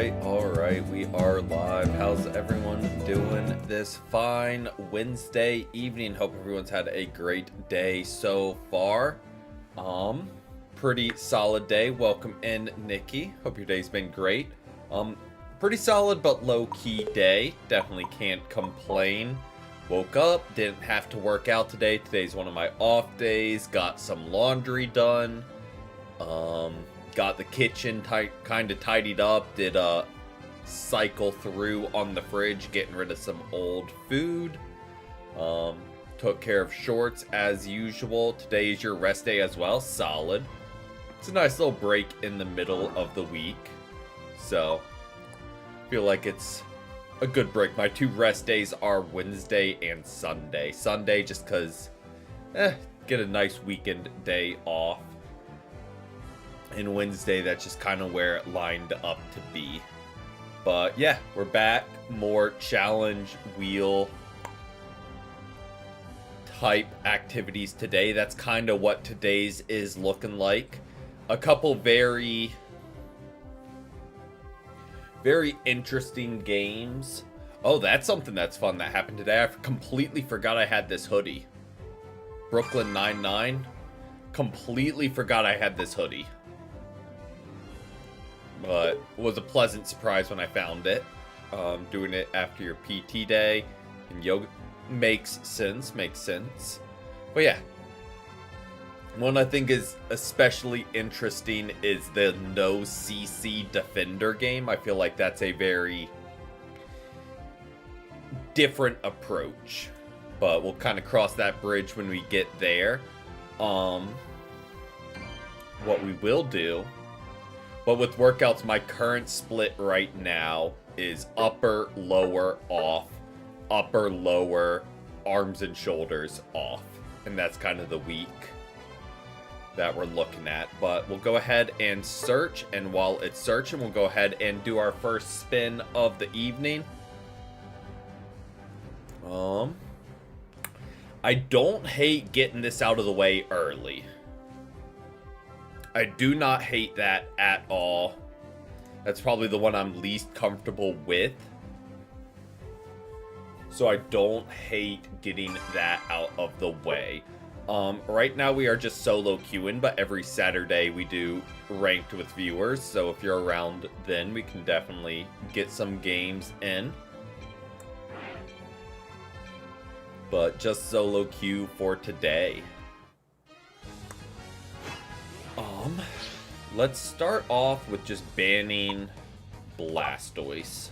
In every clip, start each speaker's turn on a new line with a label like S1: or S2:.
S1: All right, we are live. How's everyone doing this fine Wednesday evening? Hope everyone's had a great day so far. Pretty solid day. Welcome in, Nikki. Hope your day's been great. Pretty solid but low-key day. Definitely can't complain. Woke up, didn't have to work out today. Today's one of my off days. Got some laundry done. Got the kitchen kind of tidied up. Did a cycle through on the fridge, getting rid of some old food. Took care of shorts as usual. Today is your rest day as well. Solid. It's a nice little break in the middle of the week. So, feel like it's a good break. My two rest days are Wednesday and Sunday. Sunday just because, get a nice weekend day off. And Wednesday, that's just kind of where it lined up to be. But yeah, we're back. More challenge wheel type activities today. That's kind of what today's is looking like. A couple very interesting games. Oh, that's something that's fun that happened today. I completely forgot I had this hoodie. Brooklyn Nine-Nine. Completely forgot I had this hoodie. But it was a pleasant surprise when I found it. Doing it after your PT day and yoga makes sense. But yeah, one I think is especially interesting is the no CC defender game. I feel like that's a very different approach, but we'll kind of cross that bridge when we get there. What we will do. But with workouts, my current split right now is upper, lower, off, upper, lower, arms and shoulders, off. And that's kind of the week that we're looking at. But we'll go ahead and search. And while it's searching, we'll go ahead and do our first spin of the evening. I don't hate getting this out of the way early. I do not hate that at all. That's probably the one I'm least comfortable with. So I don't hate getting that out of the way. Right now we are just solo queuing, but every Saturday we do ranked with viewers. So if you're around then, we can definitely get some games in. But just solo queue for today. Let's start off with just banning Blastoise.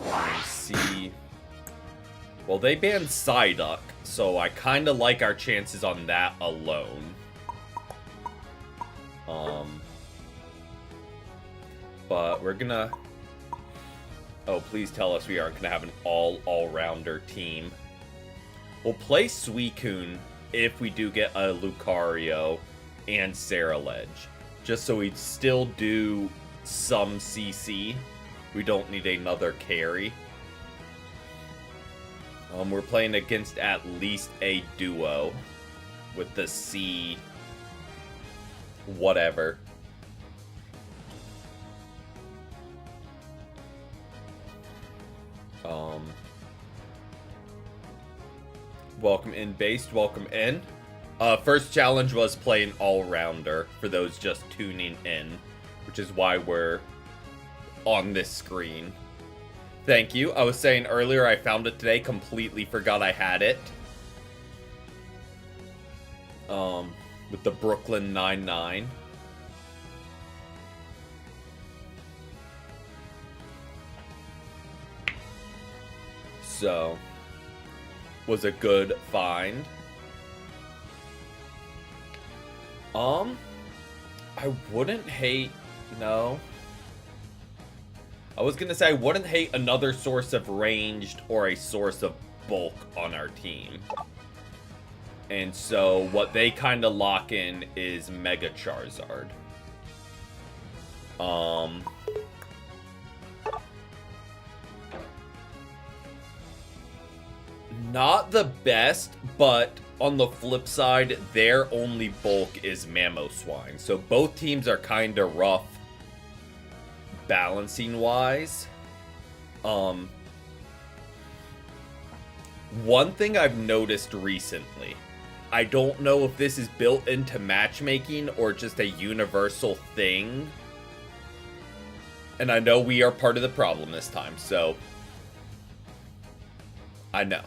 S1: Let's see. Well, they banned Psyduck, so I kind of like our chances on that alone. But we're gonna... Oh, please tell us we aren't gonna have an all-rounder team. We'll play Suicune if we do get a Lucario and Ceruledge. Just so we still do some CC. We don't need another carry. We're playing against at least a duo with the C whatever. Welcome in, Based. Welcome in. First challenge was playing all-rounder for those just tuning in, which is why we're on this screen. Thank you. I was saying earlier I found it today, completely forgot I had it. With the Brooklyn Nine-Nine. So, was a good find. I wouldn't hate, no. I was gonna say I wouldn't hate another source of ranged or a source of bulk on our team. And so what they kind of lock in is Mega Charizard. Not the best, but on the flip side, their only bulk is Mamoswine. So both teams are kind of rough balancing wise. One thing I've noticed recently, I don't know if this is built into matchmaking or just a universal thing. And I know we are part of the problem this time, so I know.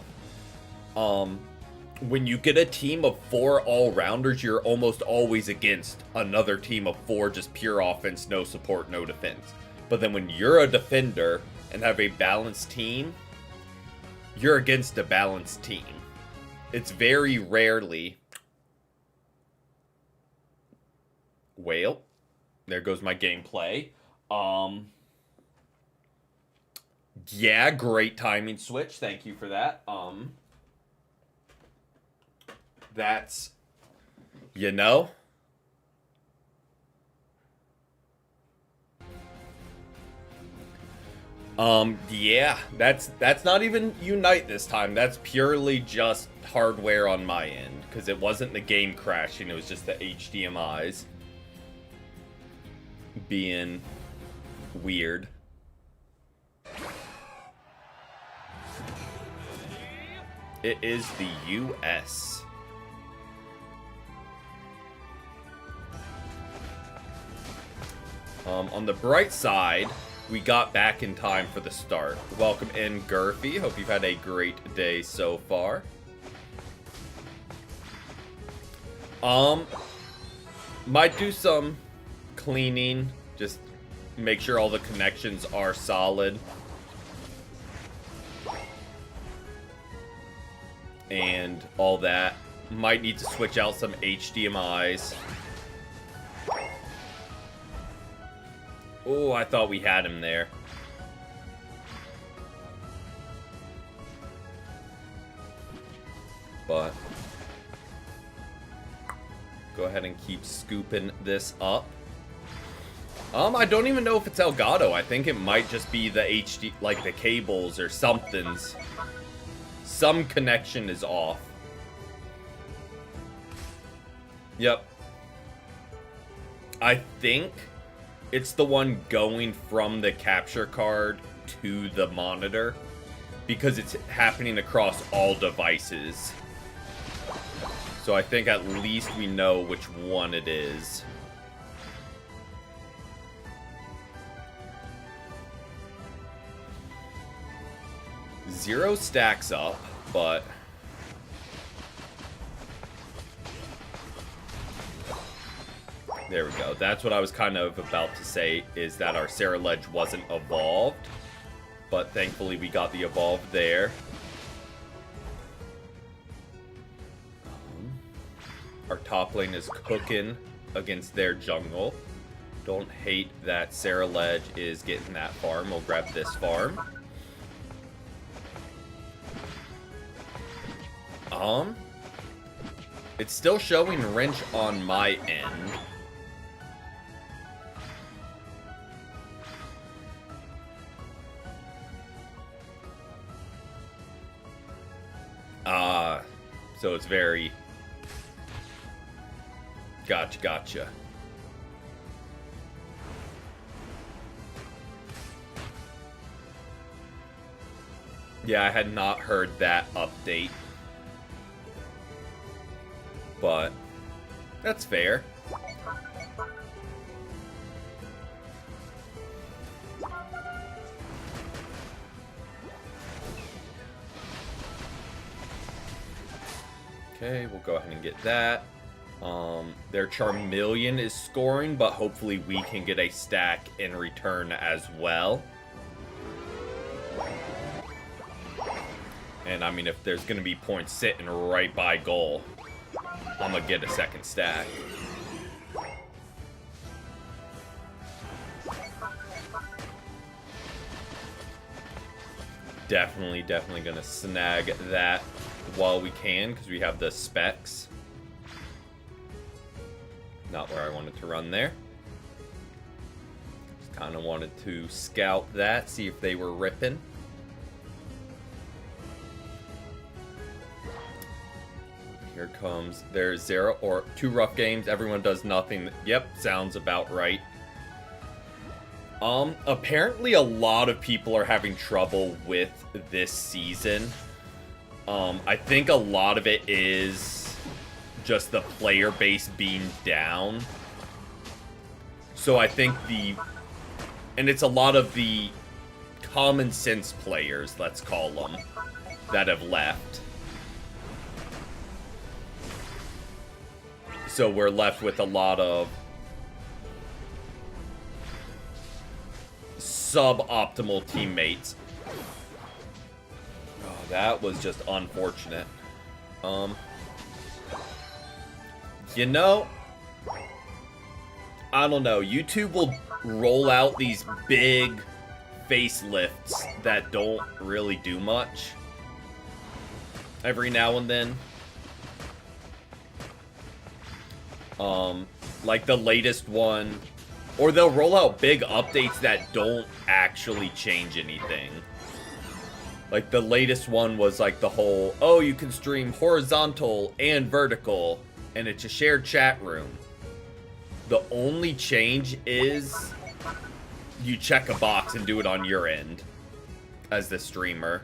S1: When you get a team of 4 all-rounders, you're almost always against another team of 4 just pure offense, no support, no defense. But then when you're a defender and have a balanced team, you're against a balanced team. It's very rarely... Well, there goes my gameplay. Yeah, great timing switch. Thank you for that. That's, you know, yeah, that's not even Unite this time. That's purely just hardware on my end, because it wasn't the game crashing, it was just the HDMIs being weird. It is the US. On the bright side, we got back in time for the start. Welcome in, Gurphy. Hope you've had a great day so far. Might do some cleaning. Just make sure all the connections are solid. And all that. Might need to switch out some HDMIs. Oh, I thought we had him there. But go ahead and keep scooping this up. I don't even know if it's Elgato. I think it might just be the HD, like the cables or something's. Some connection is off. Yep. I think it's the one going from the capture card to the monitor, because it's happening across all devices. So I think at least we know which one it is. Zero stacks up, but there we go. That's what I was kind of about to say, is that our Sarah Ledge wasn't evolved. But thankfully we got the evolve there. Our top lane is cooking against their jungle. Don't hate that Sarah Ledge is getting that farm. We'll grab this farm. It's still showing wrench on my end. So it's very... Gotcha. Yeah, I had not heard that update. But that's fair. Okay, we'll go ahead and get that. Their Charmeleon is scoring, but hopefully we can get a stack in return as well. And I mean, if there's going to be points sitting right by goal, I'm going to get a second stack. Definitely going to snag that while we can, because we have the specs. Not where I wanted to run there. Just kind of wanted to scout that, see if they were ripping. Here comes, there's 0 or 2 rough games. Everyone does nothing. Yep, sounds about right. Apparently a lot of people are having trouble with this season. I think a lot of it is just the player base being down. So I think and it's a lot of the common sense players, let's call them, that have left. So we're left with a lot of suboptimal teammates. Oh, that was just unfortunate. You know, I don't know. YouTube will roll out these big facelifts that don't really do much every now and then. Like the latest one, or they'll roll out big updates that don't actually change anything. Like the latest one was like the whole, oh, you can stream horizontal and vertical, and it's a shared chat room. The only change is you check a box and do it on your end as the streamer.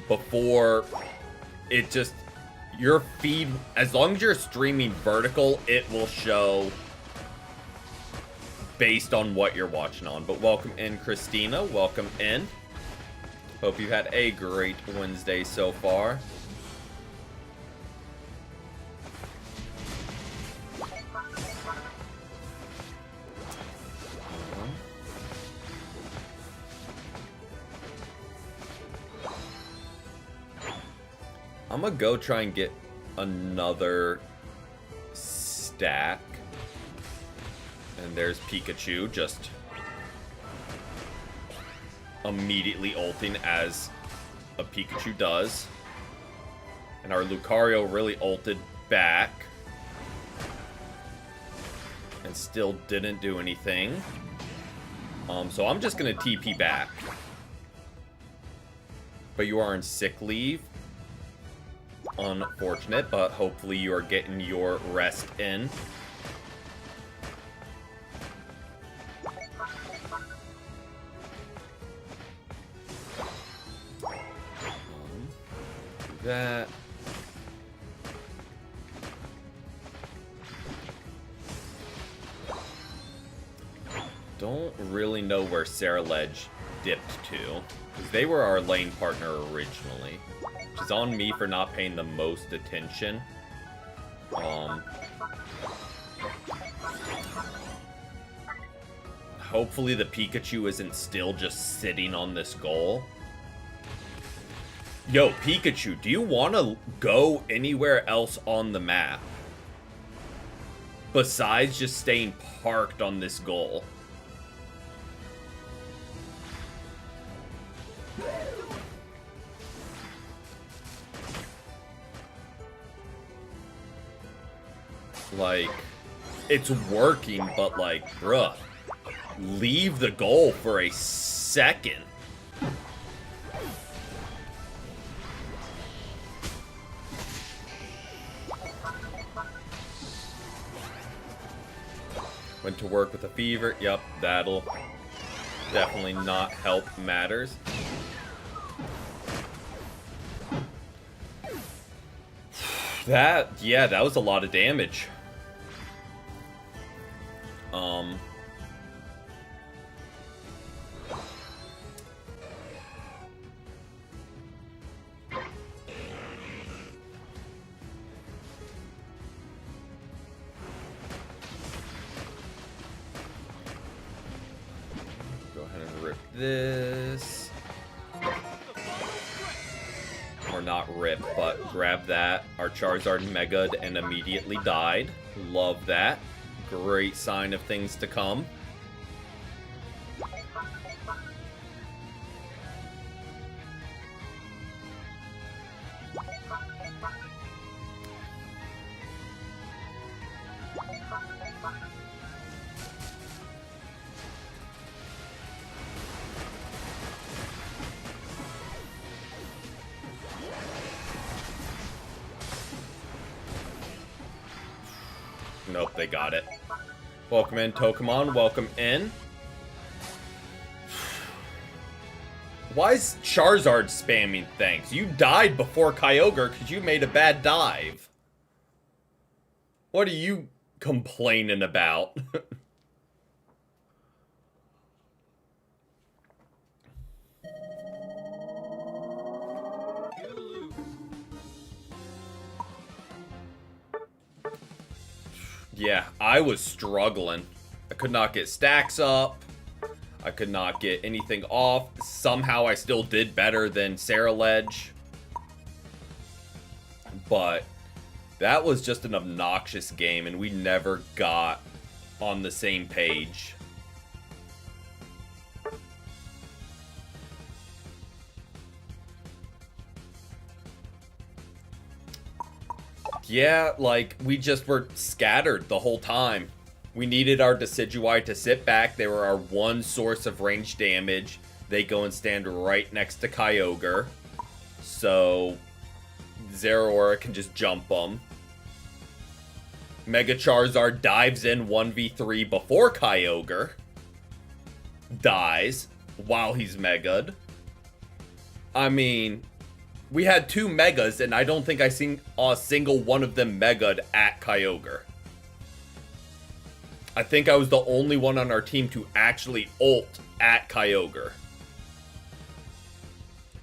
S1: Before, it just, your feed, as long as you're streaming vertical, it will show based on what you're watching on. But welcome in, Christina. Welcome in. Hope you had a great Wednesday so far. I'm gonna go try and get another stack. And there's Pikachu just immediately ulting as a Pikachu does. And our Lucario really ulted back. And still didn't do anything. So I'm just gonna TP back. But you are on sick leave. Unfortunate, but hopefully you are getting your rest in. Do that. Don't really know where Sarah Ledge dipped to, because they were our lane partner originally. Which is on me for not paying the most attention. Hopefully the Pikachu isn't still just sitting on this goal. Yo, Pikachu, do you want to go anywhere else on the map besides just staying parked on this goal? Like, it's working, but like, bruh, leave the goal for a second. Went to work with a fever. Yep, that'll definitely not help matters. Yeah, that was a lot of damage. Go ahead and rip this. Or not rip, but grab that. Our Charizard Mega'd and immediately died. Love that. Great sign of things to come. Nope, they got it. Welcome in, Tokamon. Welcome in. Why is Charizard spamming things? You died before Kyogre because you made a bad dive. What are you complaining about? Yeah, I was struggling. I could not get stacks up. I could not get anything off. Somehow I still did better than Ceruledge. But that was just an obnoxious game, and we never got on the same page. Yeah, like, we just were scattered the whole time. We needed our Decidueye to sit back. They were our one source of range damage. They go and stand right next to Kyogre. So, Zeraora can just jump them. Mega Charizard dives in 1v3 before Kyogre. Dies while he's Mega'd. I mean, we had two Megas, and I don't think I seen a single one of them Mega'd at Kyogre. I think I was the only one on our team to actually ult at Kyogre.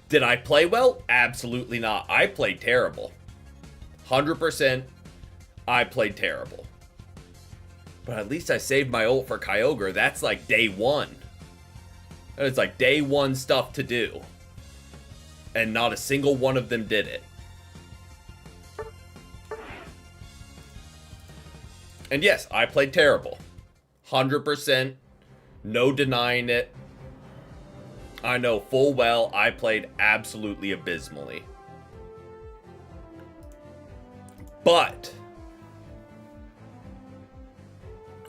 S1: Did I play well? Absolutely not. I played terrible. 100% I played terrible. But at least I saved my ult for Kyogre. That's like day one. It's like day one stuff to do. And not a single one of them did it. And yes, I played terrible. 100%. No denying it. I know full well I played absolutely abysmally. But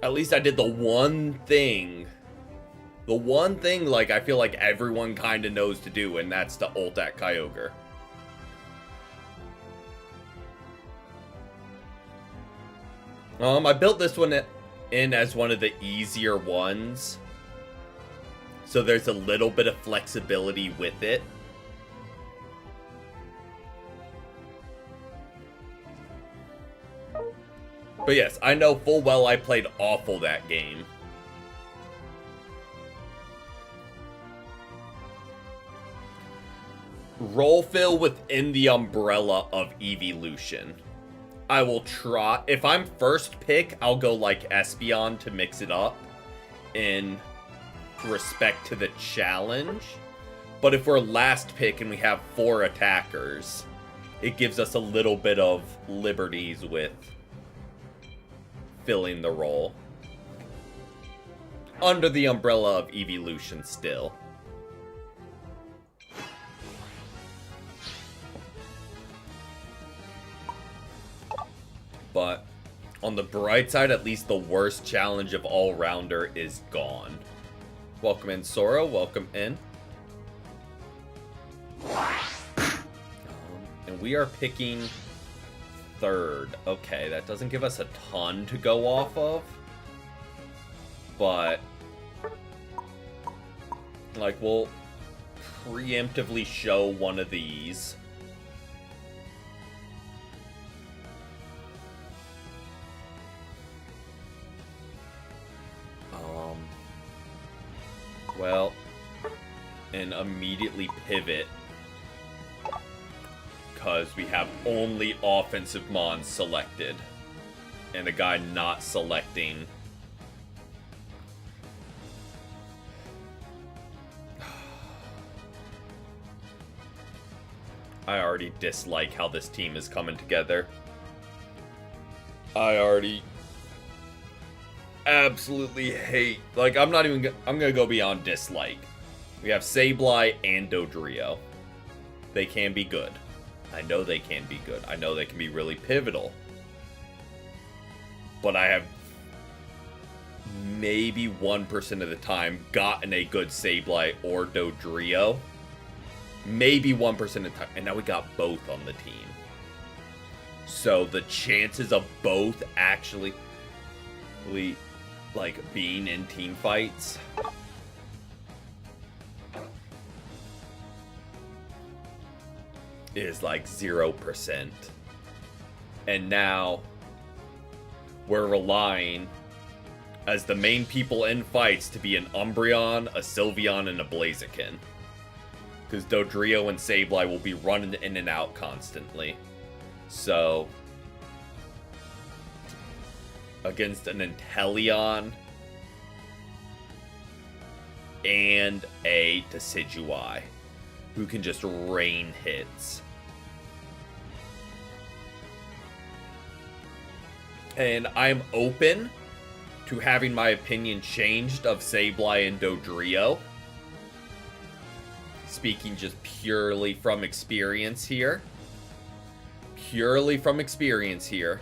S1: at least I did the one thing. The one thing, like, I feel like everyone kind of knows to do, and that's to ult at Kyogre. I built this one in as one of the easier ones. So there's a little bit of flexibility with it. But yes, I know full well I played awful that game. Roll fill within the umbrella of evolution. I will try. If I'm first pick, I'll go like Espeon to mix it up in respect to the challenge. But if we're last pick and we have 4 attackers, it gives us a little bit of liberties with filling the role. Under the umbrella of evolution still. But on the bright side, at least the worst challenge of all-rounder is gone. Welcome in, Sora. Welcome in. And we are picking 3rd. Okay, that doesn't give us a ton to go off of. But like, we'll preemptively show one of these. Well, and immediately pivot because we have only offensive mons selected and a guy not selecting. I already dislike how this team is coming together. I already absolutely hate, like, I'm gonna go beyond dislike. We have Sableye and Dodrio. They can be good. I know they can be good. I know they can be really pivotal. But I have maybe 1% of the time gotten a good Sableye or Dodrio. Maybe 1% of the time. And now we got both on the team. So the chances of both actually... like being in team fights. Is like 0%. And now we're relying as the main people in fights to be an Umbreon, a Sylveon, and a Blaziken. Because Dodrio and Sableye will be running in and out constantly. So, against an Inteleon and a Decidueye, who can just rain hits. And I'm open to having my opinion changed of Sableye and Dodrio. Speaking just purely from experience here. Purely from experience here.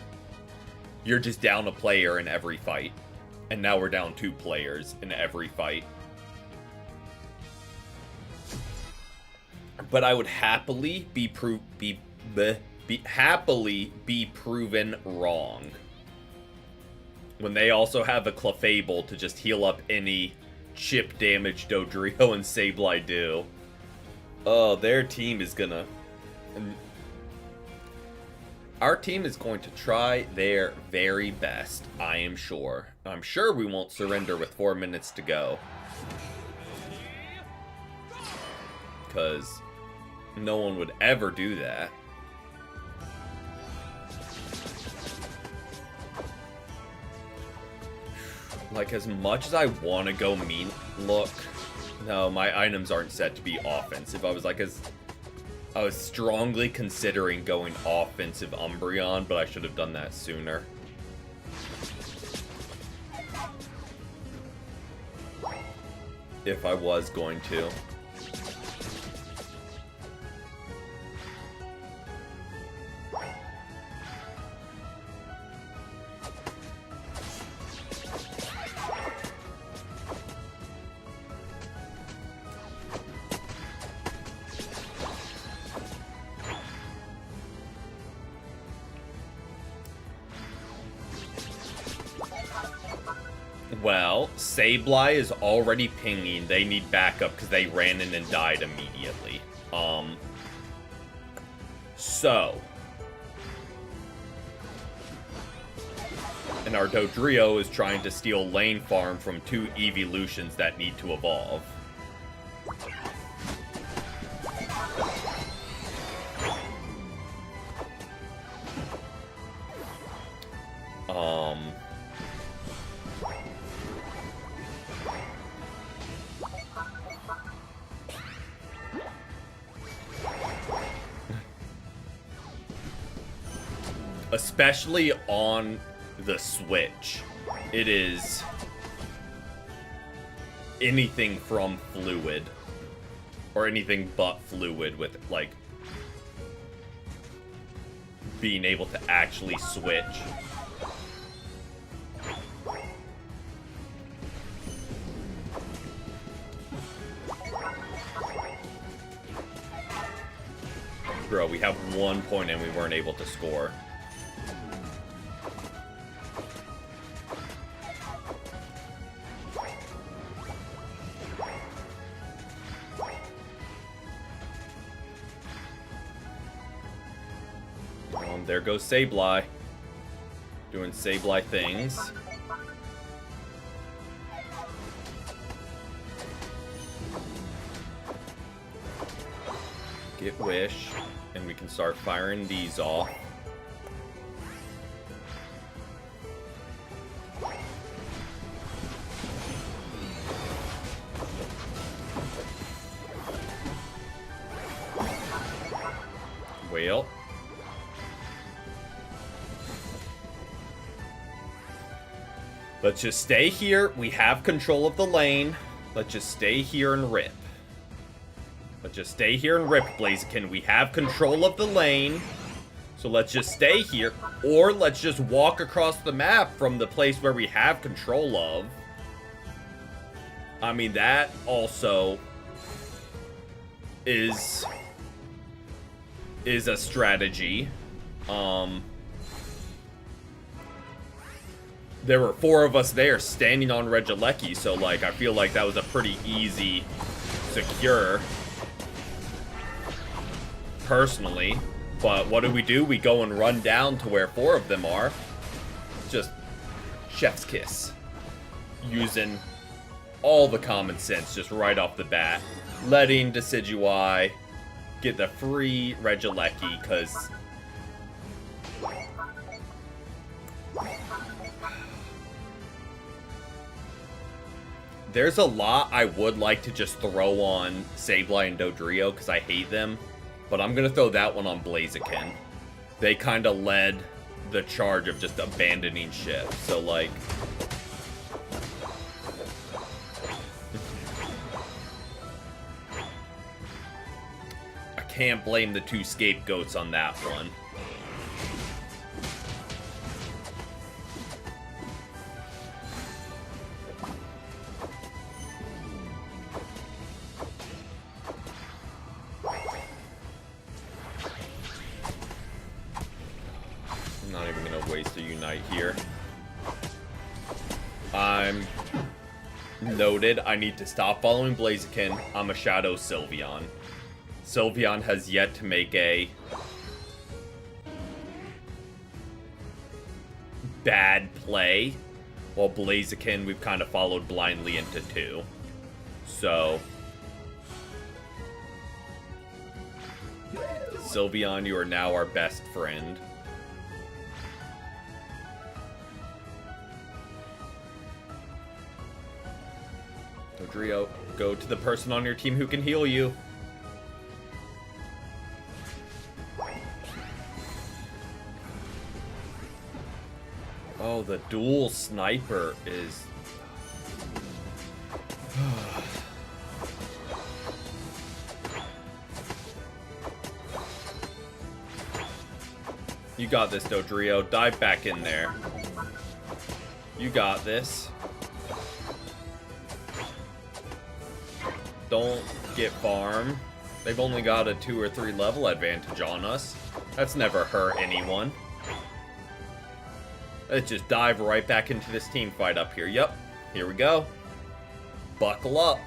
S1: You're just down a player in every fight. And now we're down 2 players in every fight. But I would happily be proven wrong. When they also have a Clefable to just heal up any chip damage Dodrio and Sableye do. Oh, their team is gonna... Our team is going to try their very best, I am sure. I'm sure we won't surrender with 4 minutes to go. Because no one would ever do that. Like, as much as I want to go mean... Look. No, my items aren't set to be offensive. I was strongly considering going offensive Umbreon, but I should have done that sooner. If I was going to. Well, Sableye is already pinging. They need backup because they ran in and died immediately. So. And our Dodrio is trying to steal lane farm from 2 evolutions that need to evolve. Especially on the Switch, it is anything from fluid, or anything but fluid with, like, being able to actually switch. Bro, we have 1 point and we weren't able to score. There goes Sableye. Doing Sableye things. Get Wish. And we can start firing these off. Well. Let's just stay here. We have control of the lane. Let's just stay here and rip. Let's just stay here and rip, Blaziken. We have control of the lane. So let's just stay here. Or let's just walk across the map from the place where we have control of. I mean, that also is a strategy. there were 4 of us there standing on Regieleki, so like I feel like that was a pretty easy secure personally. But what do? We go and run down to where 4 of them are. Just chef's kiss. Using all the common sense just right off the bat. Letting Decidueye get the free Regieleki, because there's a lot I would like to just throw on Sableye and Dodrio, because I hate them. But I'm going to throw that one on Blaziken. They kind of led the charge of just abandoning ship. So, like, I can't blame the 2 scapegoats on that one. Here. I'm noted. I need to stop following Blaziken. I'm a Shadow Sylveon. Sylveon has yet to make a bad play, while Blaziken we've kind of followed blindly into 2. So Sylveon, you are now our best friend. Dodrio, go to the person on your team who can heal you. Oh, the dual sniper is... You got this, Dodrio. Dive back in there. You got this. Don't get farmed. They've only got a 2 or 3 level advantage on us. That's never hurt anyone. Let's just dive right back into this team fight up here. Yep, here we go. Buckle up.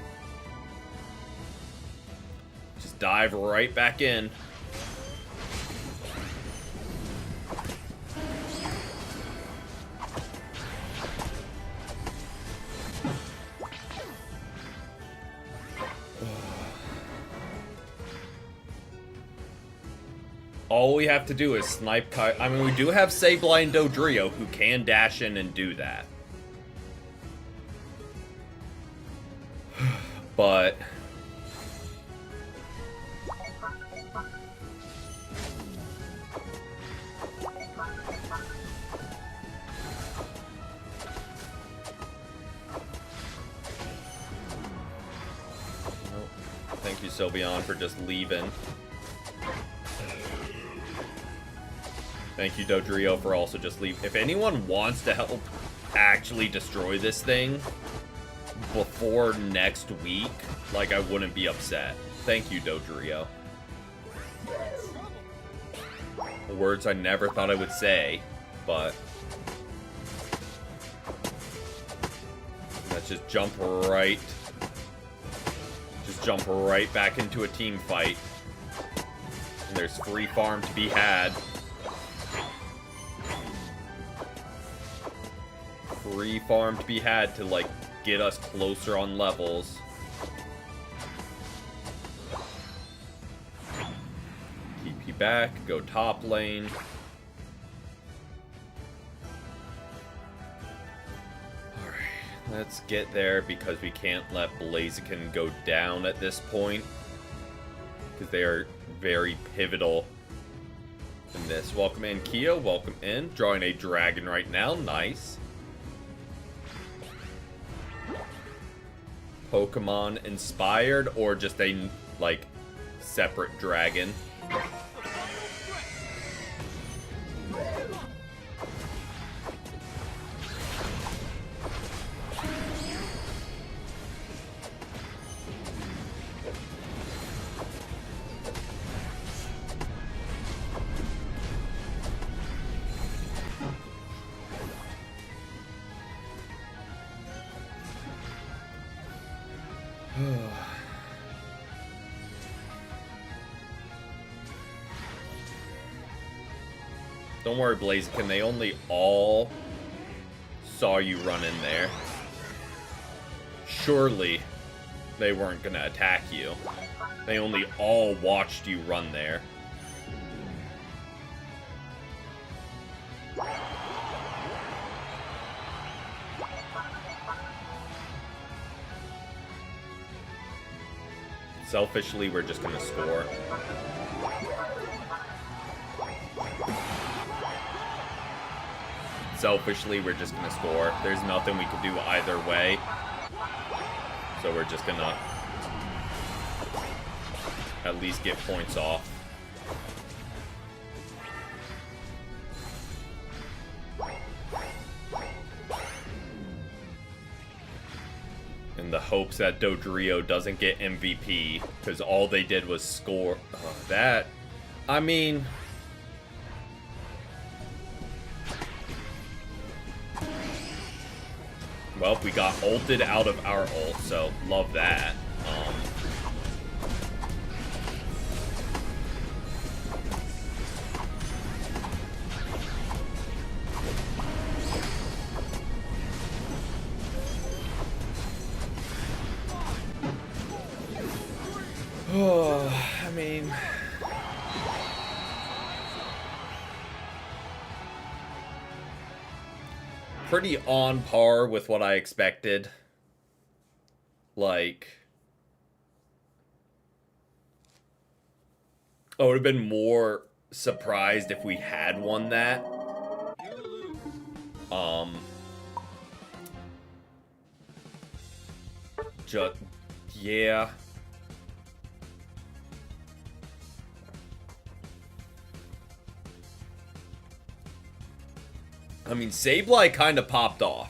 S1: Just dive right back in. All we have to do is snipe I mean, we do have Sableye and Dodrio who can dash in and do that. But... Nope. Thank you, Sylveon, for just leaving. Thank you, Dodrio, for also just leaving. If anyone wants to help actually destroy this thing before next week, like, I wouldn't be upset. Thank you, Dodrio. Words I never thought I would say, but... Let's just jump right... Just jump right back into a team fight. And there's free farm to be had. Free farm to be had to, like, get us closer on levels. Keep you back, go top lane. Alright, let's get there because we can't let Blaziken go down at this point. Because they are very pivotal in this. Welcome in, Kia. Welcome in. Drawing a dragon right now. Nice. Pokemon inspired or just a, like, separate dragon? Don't worry, Blaziken. They only all saw you run in there. Surely they weren't going to attack you. They only all watched you run there. Selfishly, we're just going to score. Selfishly, we're just going to score. There's nothing we could do either way. So we're just going to at least get points off. In the hopes that Dodrio doesn't get MVP, because all they did was score. That, I mean... Well, we got ulted out of our ult, so love that. I mean... Pretty on par with what I expected. Like... I would have been more surprised if we had won that. Just... Yeah... I mean, Sableye kind of popped off.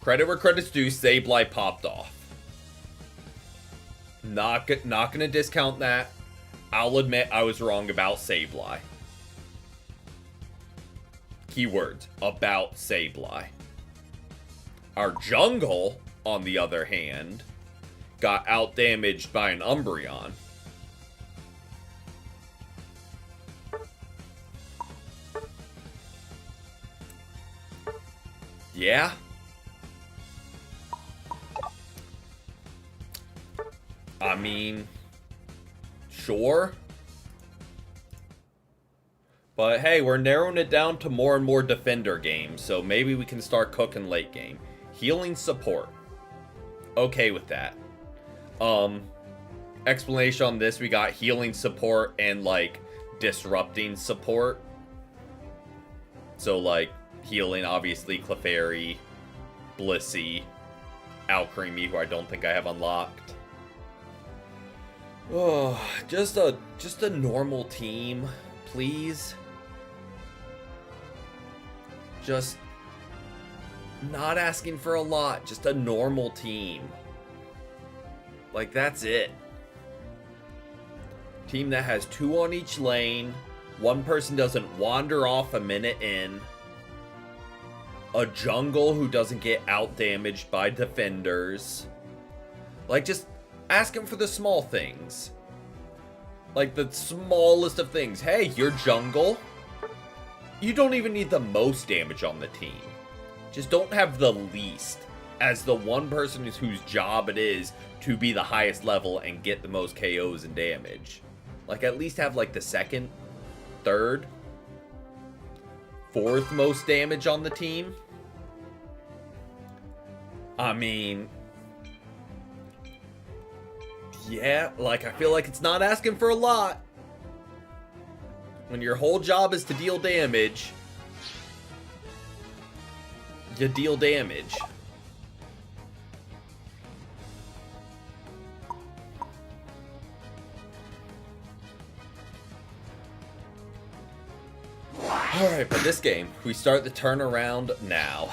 S1: Credit where credit's due, Sableye popped off. Not gonna discount that. I'll admit I was wrong about Sableye. Keywords, about Sableye. Our jungle, on the other hand, got outdamaged by an Umbreon. Yeah. I mean, sure. But hey, we're narrowing it down to more and more defender games, so maybe we can start cooking late game. Healing support. Okay with that. Explanation on this, we got healing support and like disrupting support. So like healing, obviously, Clefairy, Blissey, Alcremie, who I don't think I have unlocked. Oh, just a normal team, please. Just not asking for a lot, just a normal team. Like, that's it. Team that has 2 on each lane, one person doesn't wander off a minute in, a jungle who doesn't get out-damaged by defenders. Like, just asking for the small things. Like, the smallest of things. Hey, your jungle, you don't even need the most damage on the team. Just don't have the least, as the one person whose job it is to be the highest level and get the most KOs and damage. Like, at least have, like, the second, third, fourth most damage on the team. I mean, yeah, like, I feel like it's not asking for a lot. When your whole job is to deal damage, you deal damage. Alright, but this game, we start the turnaround now.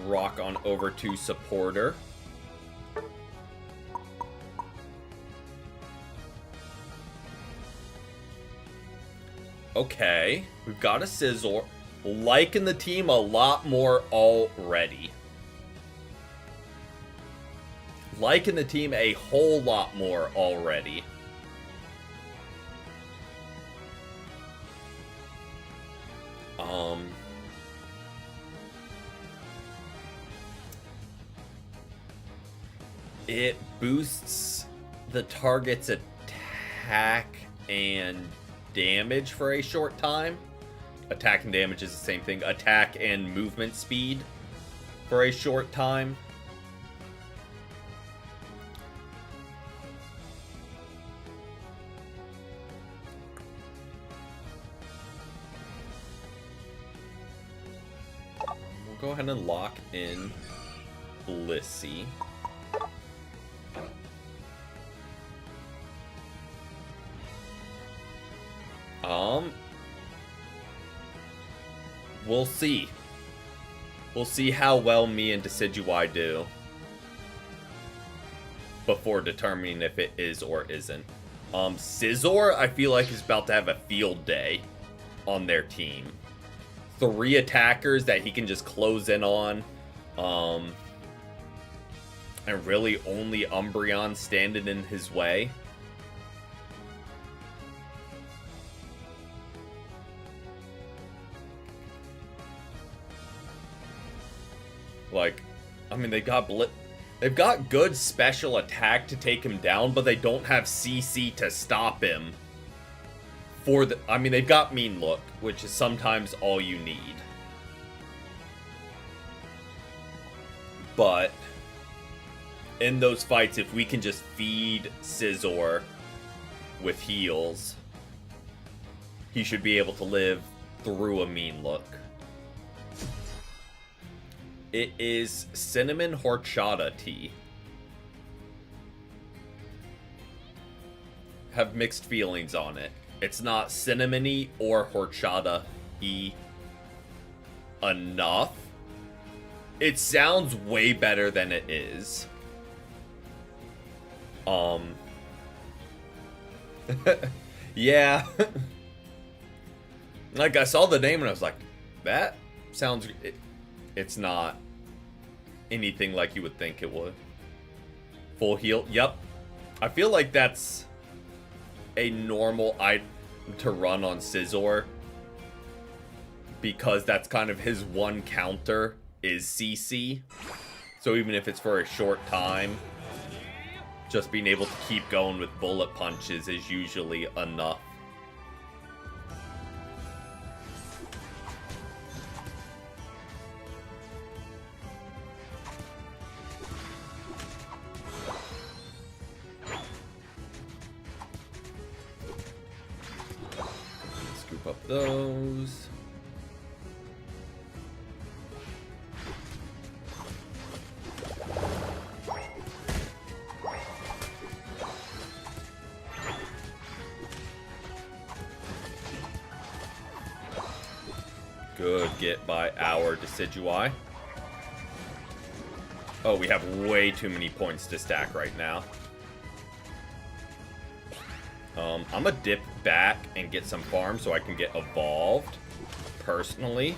S1: Rock on over to supporter. Okay, we've got a Scizor. Liking the team a lot more already. Liking the team a whole lot more already. It boosts the target's attack and damage for a short time. Attack and damage is the same thing. Attack and movement speed for a short time. We'll go ahead and lock in Blissey. We'll see. We'll see how well me and Decidueye do before determining if it is or isn't. Scizor, I feel like, is about to have a field day on their team. 3 attackers that he can just close in on. And really only Umbreon standing in his way. Like, I mean, they've got good special attack to take him down, but they don't have CC to stop him. I mean, they've got Mean Look, which is sometimes all you need. But in those fights, if we can just feed Scizor with heals, he should be able to live through a Mean Look. It is cinnamon horchata tea. Have mixed feelings on it. It's not cinnamony or horchata-y enough. It sounds way better than it is. Yeah. Like, I saw the name and I was like, that sounds... It's not anything like you would think it would. Full heal. Yep. I feel like that's a normal item to run on Scizor, because that's kind of his one counter is CC. So even if it's for a short time, just being able to keep going with bullet punches is usually enough. Scoop up those. Good get by our Decidueye. Oh, we have way too many points to stack right now. I'm gonna dip back and get some farms so I can get evolved, personally.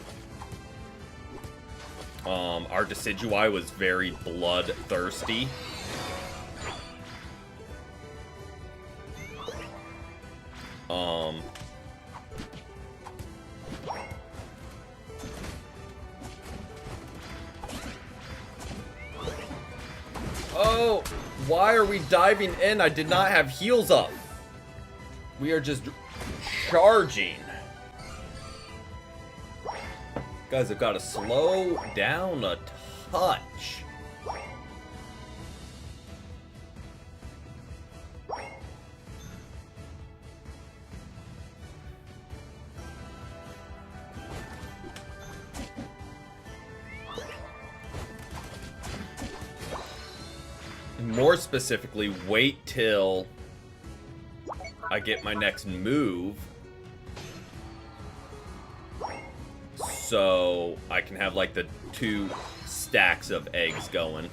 S1: Our Decidueye was very bloodthirsty. Oh, why are we diving in? I did not have heals up. We are just charging. Guys, I've got to slow down a touch. More specifically, wait till I get my next move so I can have like the 2 stacks of eggs going.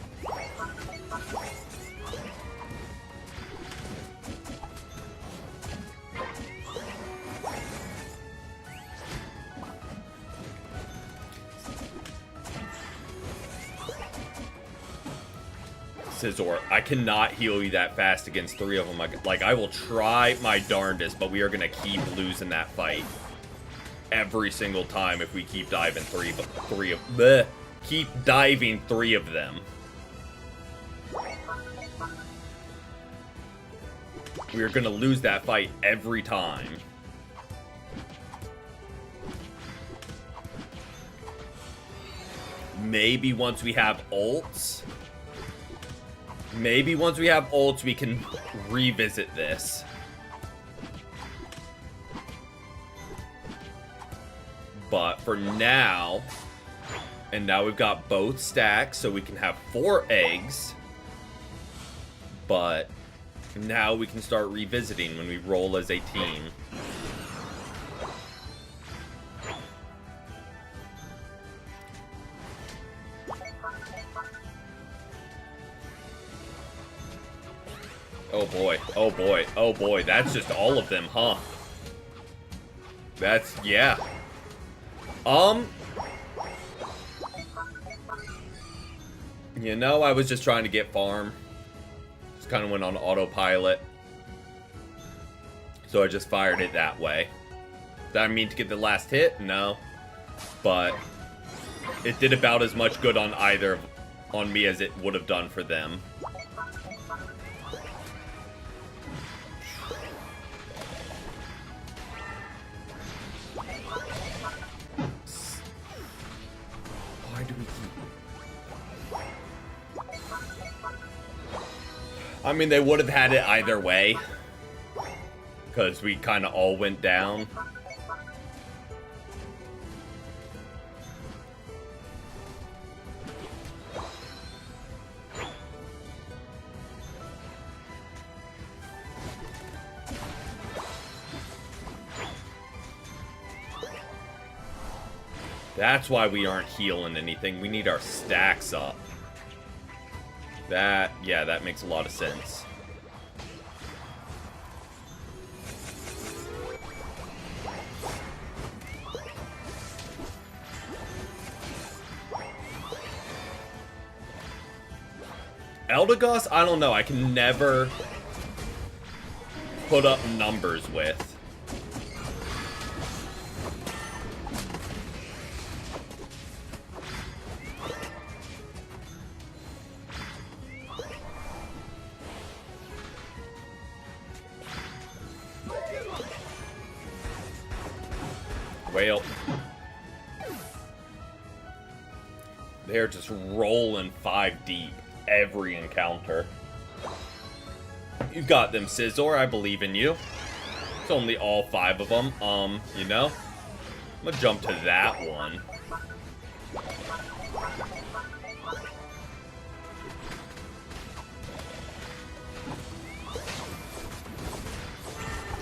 S1: Scizor, I cannot heal you that fast against 3 of them. Like, I will try my darndest, but we are going to keep losing that fight every single time if we keep diving keep diving 3 of them. We are going to lose that fight every time. Maybe once we have ults. Maybe once we have ults, we can revisit this. But for now, and now we've got both stacks, so we can have 4 eggs. But now we can start revisiting when we roll as a team. Oh boy, oh boy, oh boy, that's just all of them, huh? That's, yeah. You know, I was just trying to get farm. Just kind of went on autopilot. So I just fired it that way. Did I mean to get the last hit? No. But it did about as much good on on me as it would have done for them. Why do we keep... I mean, they would have had it either way. Because we kind of all went down. That's why we aren't healing anything. We need our stacks up. Yeah, that makes a lot of sense. Eldegoss, I don't know. I can never put up numbers with. Well, they're just rolling 5 deep every encounter. You got them, Scizor. I believe in you. It's only all 5 of them. You know, I'm gonna jump to that one.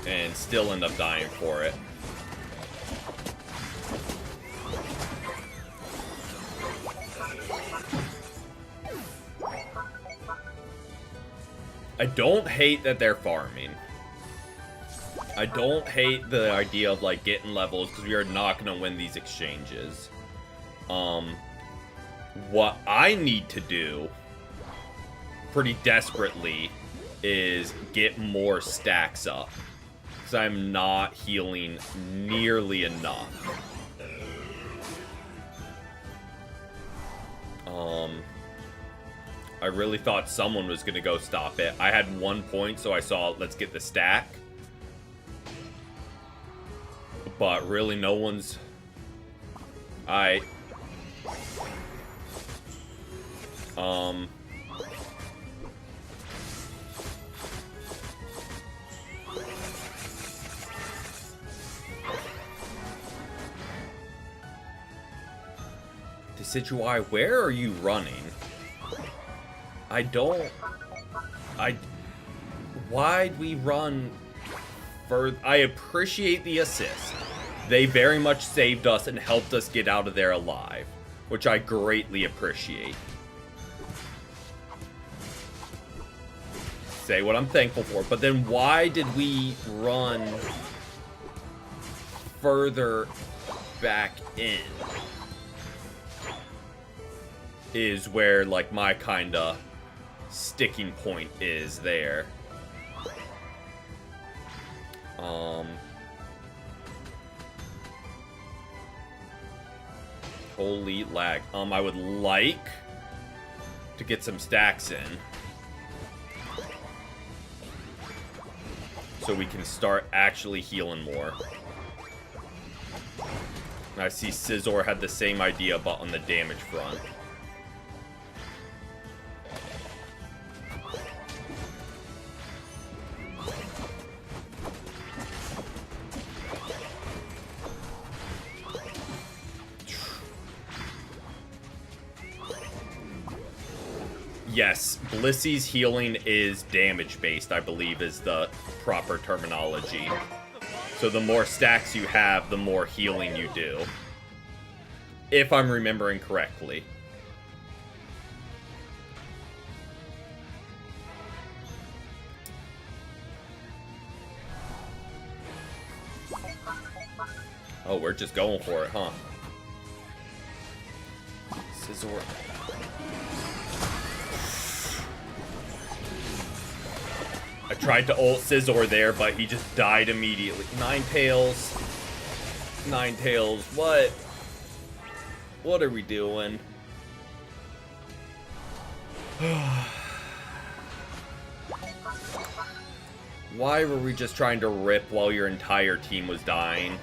S1: And still end up dying for it. I don't hate that they're farming. I don't hate the idea of, like, getting levels, because we are not going to win these exchanges. What I need to do, pretty desperately, is get more stacks up. Because I'm not healing nearly enough. I really thought someone was going to go stop it. I had 1 point, so I saw, let's get the stack. But really, no one's... The Decidueye, where are you running? Why'd we run further? I appreciate the assist. They very much saved us and helped us get out of there alive, which I greatly appreciate. Say what I'm thankful for, but then why did we run further back in? Is where, like, my kinda sticking point is there. Holy lag. I would like to get some stacks in, so we can start actually healing more. And I see Scizor had the same idea, but on the damage front. Yes, Blissey's healing is damage-based, I believe is the proper terminology. So the more stacks you have, the more healing you do. If I'm remembering correctly. Oh, we're just going for it, huh? Scizor. I tried to ult Scizor there, but he just died immediately. Ninetales. Ninetales, what? What are we doing? Why were we just trying to rip while your entire team was dying?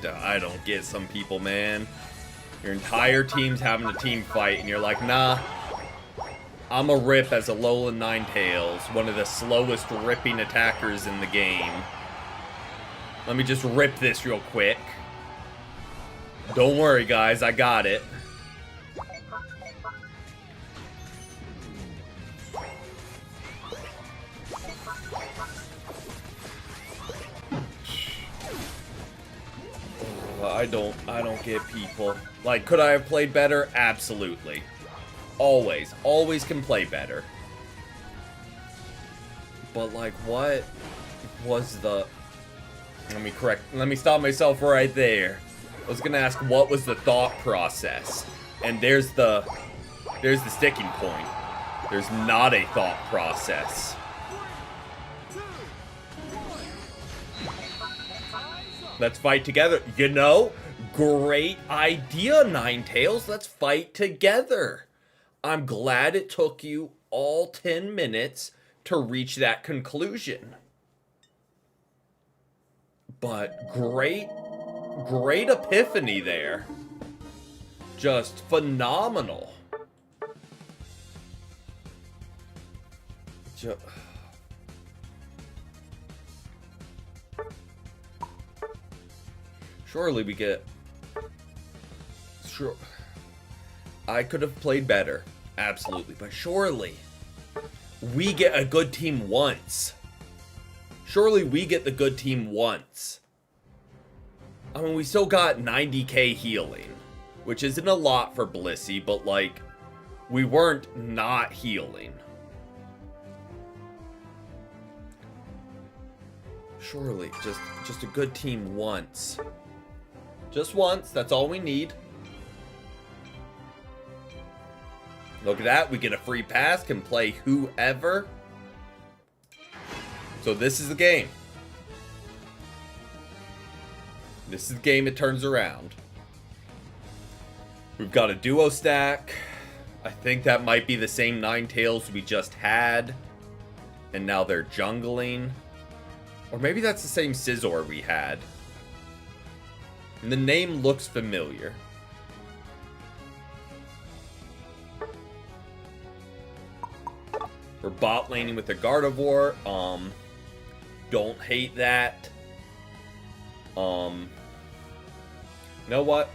S1: I don't get some people, man. Your entire team's having a team fight, and you're like, nah, I'm a rip as Alolan Ninetales, one of the slowest ripping attackers in the game. Let me just rip this real quick. Don't worry, guys, I got it. I don't get people. Like, could I have played better? Absolutely. Always can play better. But like, what was the... Let me stop myself right there. I was gonna ask, what was the thought process? And there's the sticking point. There's not a thought process. Let's fight together. You know, great idea, Ninetales. Let's fight together. I'm glad it took you all 10 minutes to reach that conclusion. But great epiphany there. Just phenomenal. Surely we get... Sure. I could have played better. Absolutely. But surely we get a good team once. Surely we get the good team once. I mean, we still got 90k healing, which isn't a lot for Blissey, but like, we weren't not healing. Surely, just a good team once. Just once, that's all we need. Look at that, we get a free pass, can play whoever. So this is the game. This is the game it turns around. We've got a duo stack. I think that might be the same Ninetales we just had. And now they're jungling. Or maybe that's the same Scizor we had. And the name looks familiar. We're bot laning with the Gardevoir. Don't hate that. You know what?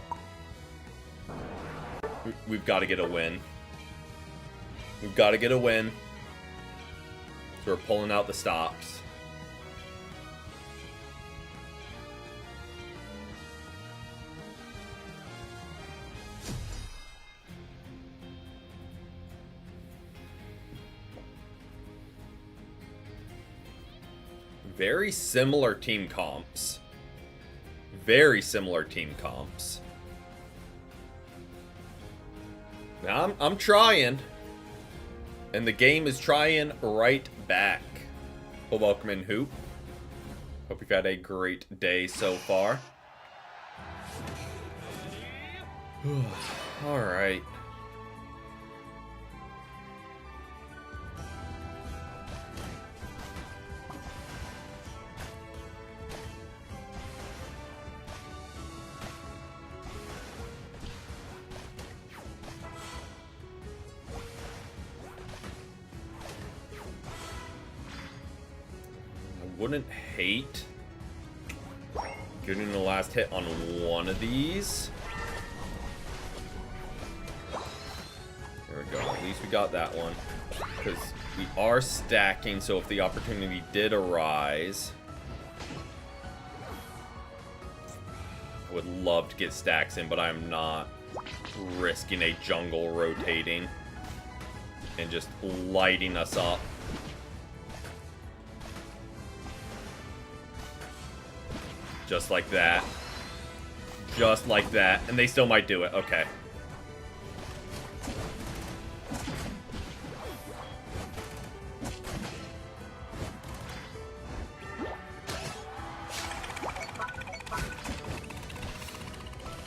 S1: We've got to get a win. We've got to get a win. So we're pulling out the stops. Very similar team comps. Very similar team comps. Now I'm trying. And the game is trying right back. Well, welcome in, Hoop. Hope you've had a great day so far. Alright. Wouldn't hate getting the last hit on one of these. There we go. At least we got that one. Because we are stacking, so if the opportunity did arise, I would love to get stacks in, but I'm not risking a jungle rotating and just lighting us up. Just like that. Just like that. And they still might do it. Okay.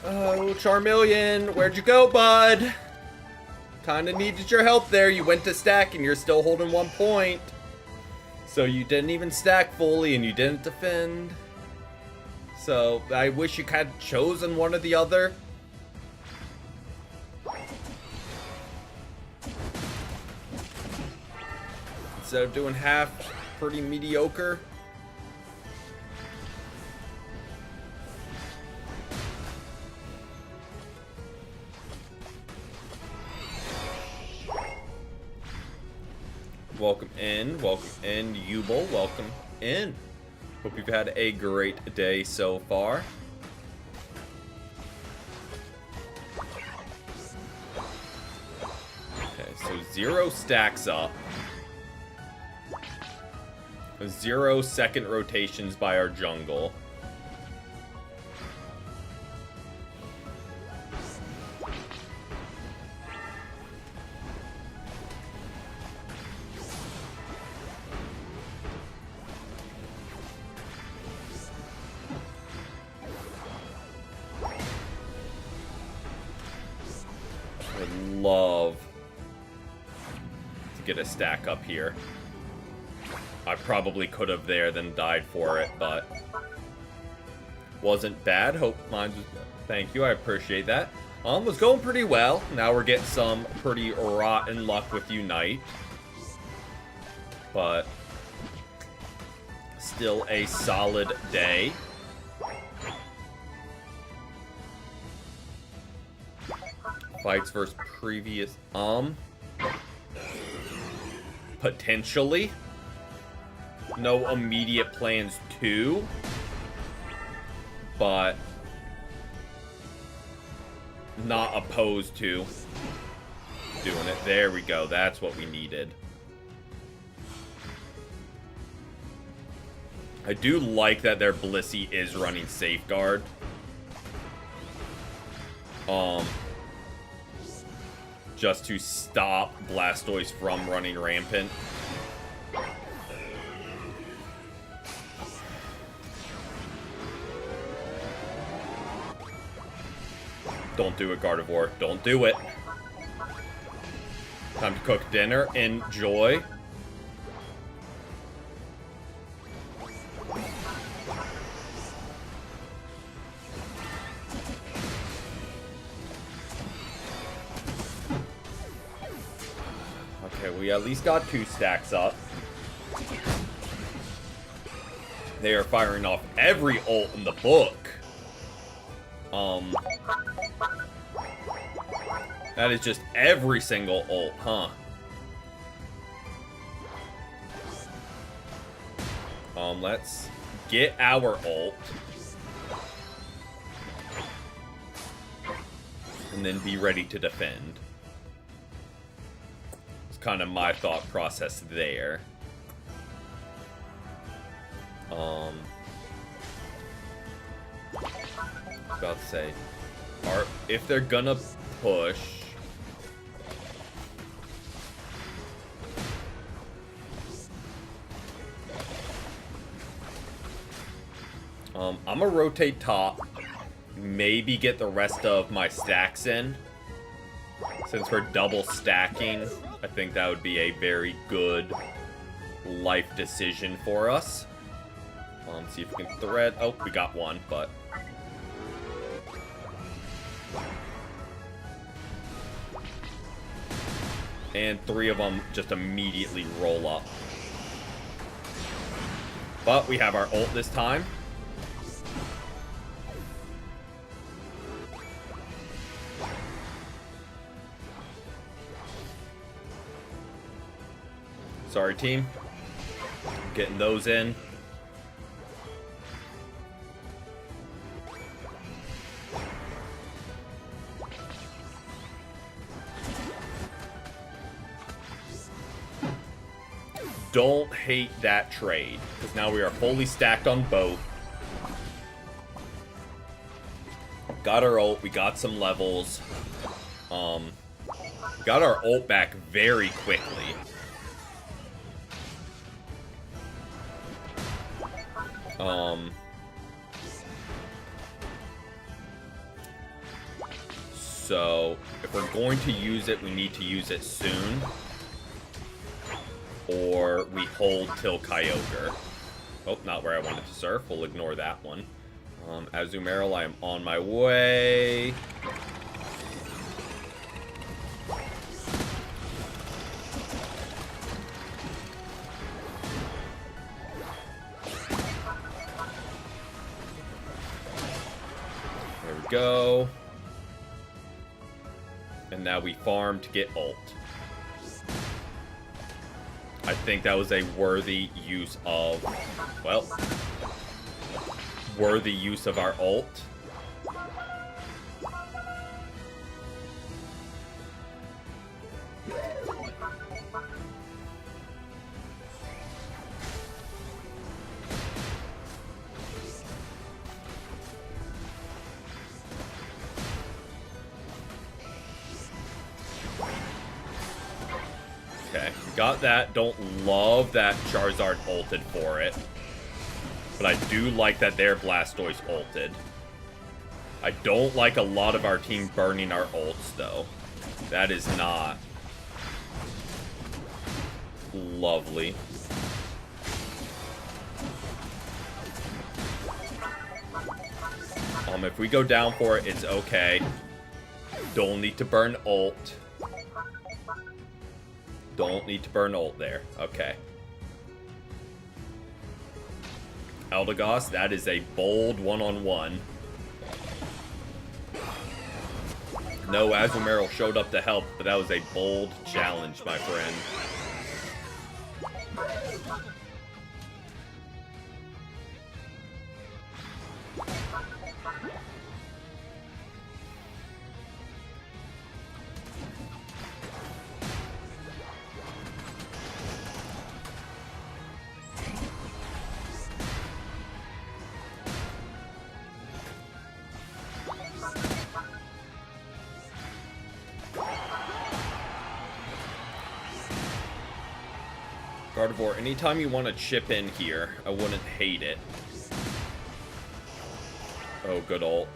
S1: Oh, Charmeleon, where'd you go, bud? Kinda needed your help there. You went to stack and you're still holding 1 point. So you didn't even stack fully and you didn't defend. So, I wish you had chosen one or the other. Instead of doing half, pretty mediocre. Welcome in, Yubel, welcome in. Hope you've had a great day so far. Okay, so 0 stacks up. 0 second rotations by our jungle. Love to get a stack up here. I probably could have there, then died for it, but wasn't bad. Hope mine was. Thank you, I appreciate that. Was going pretty well. Now we're getting some pretty rotten luck with Unite, but still a solid day. Fights versus previous, potentially. No immediate plans to, but not opposed to doing it. There we go. That's what we needed. I do like that their Blissey is running Safeguard. Just to stop Blastoise from running rampant. Don't do it, Gardevoir. Don't do it. Time to cook dinner. Enjoy. Okay, we at least got 2 stacks up. They are firing off every ult in the book. That is just every single ult, huh? Let's get our ult. And then be ready to defend. It's kind of my thought process there. About to say, if they're gonna push, I'm gonna rotate top, maybe get the rest of my stacks in. Since we're double stacking, I think that would be a very good life decision for us. See if we can thread. Oh, we got one, but and 3 of them just immediately roll up. But we have our ult this time. Sorry, team. Getting those in. Don't hate that trade, because now we are fully stacked on both. Got our ult, we got some levels. Got our ult back very quickly. So, if we're going to use it, we need to use it soon. Or we hold till Kyogre. Oh, not where I wanted to surf. We'll ignore that one. Azumarill, I am on my way. There we go. And now we farm to get ult. I think that was a worthy use of, well, worthy use of our ult. Okay, got that. Don't love that Charizard ulted for it. But I do like that their Blastoise ulted. I don't like a lot of our team burning our ults, though. That is not lovely. If we go down for it, it's okay. Don't need to burn ult. Don't need to burn ult there. Okay. Eldegoss, that is a bold one-on-one. No, Azumarill showed up to help, but that was a bold challenge, my friend. Gardevoir, anytime you want to chip in here, I wouldn't hate it. Oh, good ult.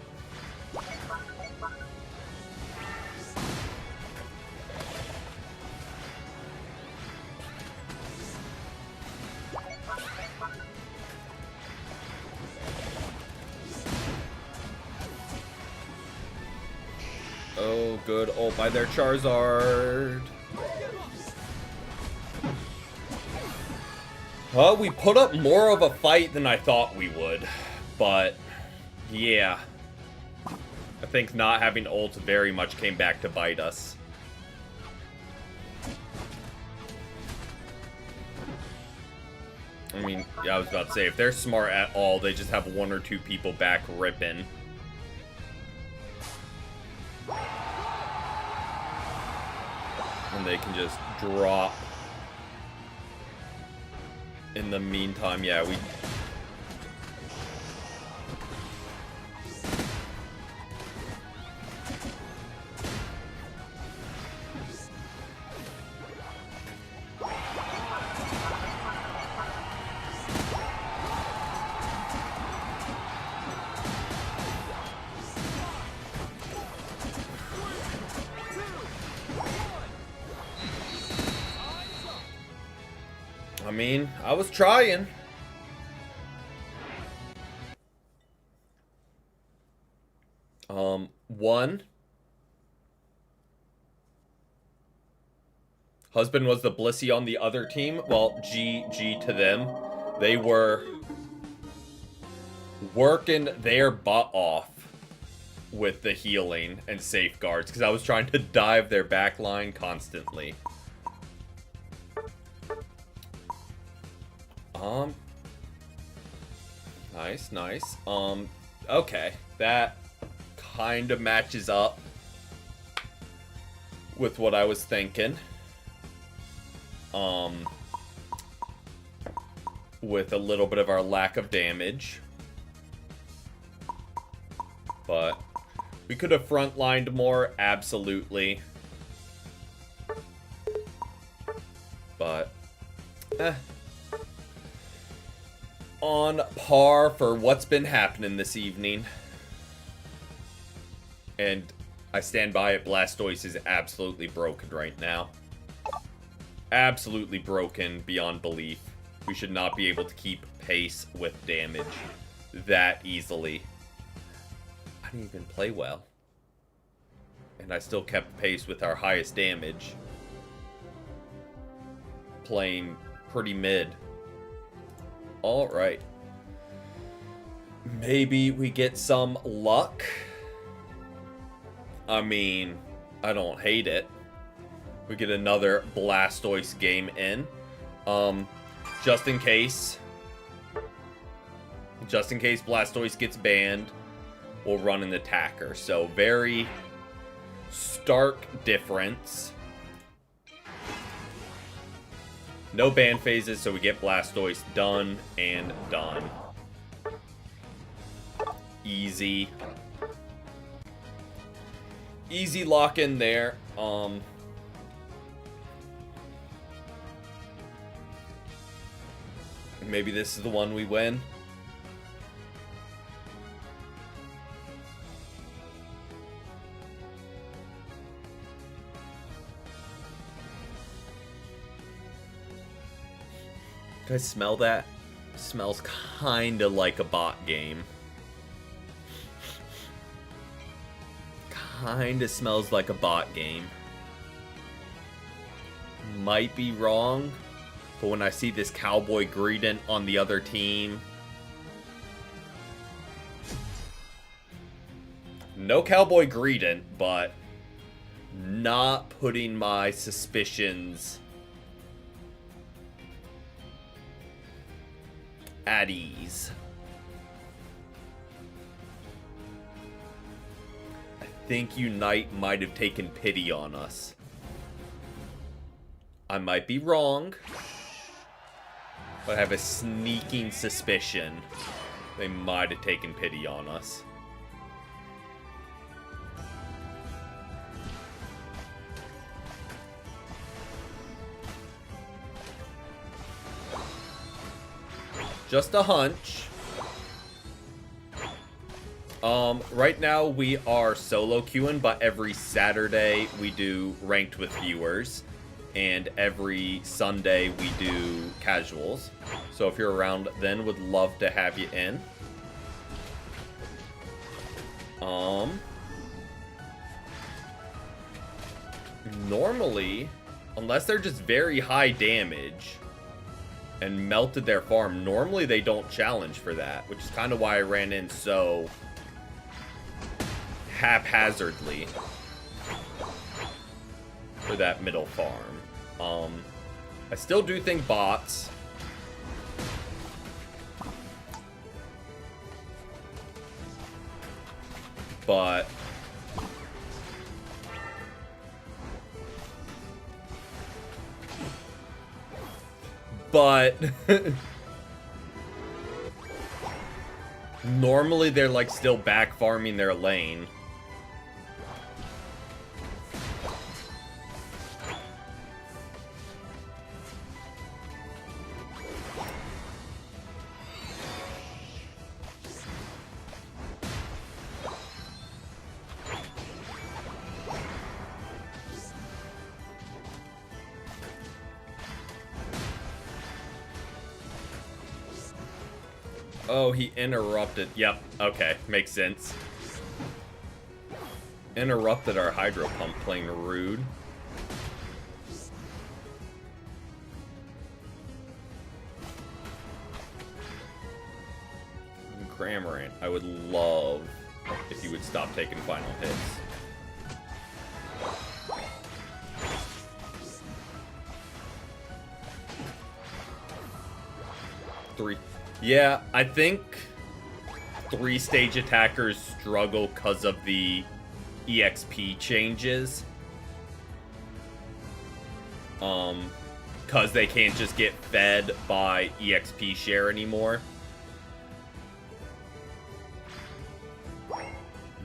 S1: Oh, good ult by their Charizard. Well, we put up more of a fight than I thought we would, but yeah. I think not having ult very much came back to bite us. I mean, yeah, I was about to say, if they're smart at all, they just have 1 or 2 people back ripping. And they can just drop. In the meantime, yeah, I mean, I was trying. One. Husband was the Blissey on the other team. Well, GG to them. They were working their butt off with the healing and safeguards because I was trying to dive their back line constantly. Nice. Okay. That kind of matches up with what I was thinking. With a little bit of our lack of damage. But we could have frontlined more, absolutely. But, on par for what's been happening this evening. And I stand by it, Blastoise is absolutely broken right now. Absolutely broken beyond belief. We should not be able to keep pace with damage that easily. I didn't even play well. And I still kept pace with our highest damage. Playing pretty mid. Alright. Maybe we get some luck. I mean, I don't hate it. We get another Blastoise game in. Just in case Blastoise gets banned, we'll run an attacker. So very stark difference. No ban phases, so we get Blastoise done and done. Easy. Easy lock in there. Maybe this is the one we win. You guys smell that? Smells kinda like a bot game. Kinda smells like a bot game. Might be wrong, but when I see this Cowboy Greedent on the other team... No Cowboy Greedent, but not putting my suspicions at ease. I think Unite might have taken pity on us. I might be wrong, but I have a sneaking suspicion they might have taken pity on us. Just a hunch. Right now we are solo queuing, but every Saturday we do ranked with viewers. And every Sunday we do casuals. So if you're around then, would love to have you in. Normally, unless they're just very high damage and melted their farm, normally they don't challenge for that, which is kind of why I ran in so haphazardly for that middle farm. I still do think bots. But normally they're like still back farming their lane. Oh, he interrupted. Yep, okay, makes sense. Interrupted our Hydro Pump, playing rude. Cramorant, I would love if you would stop taking final hits. Three. Yeah, I think 3-stage attackers struggle because of the EXP changes. Because they can't just get fed by EXP share anymore.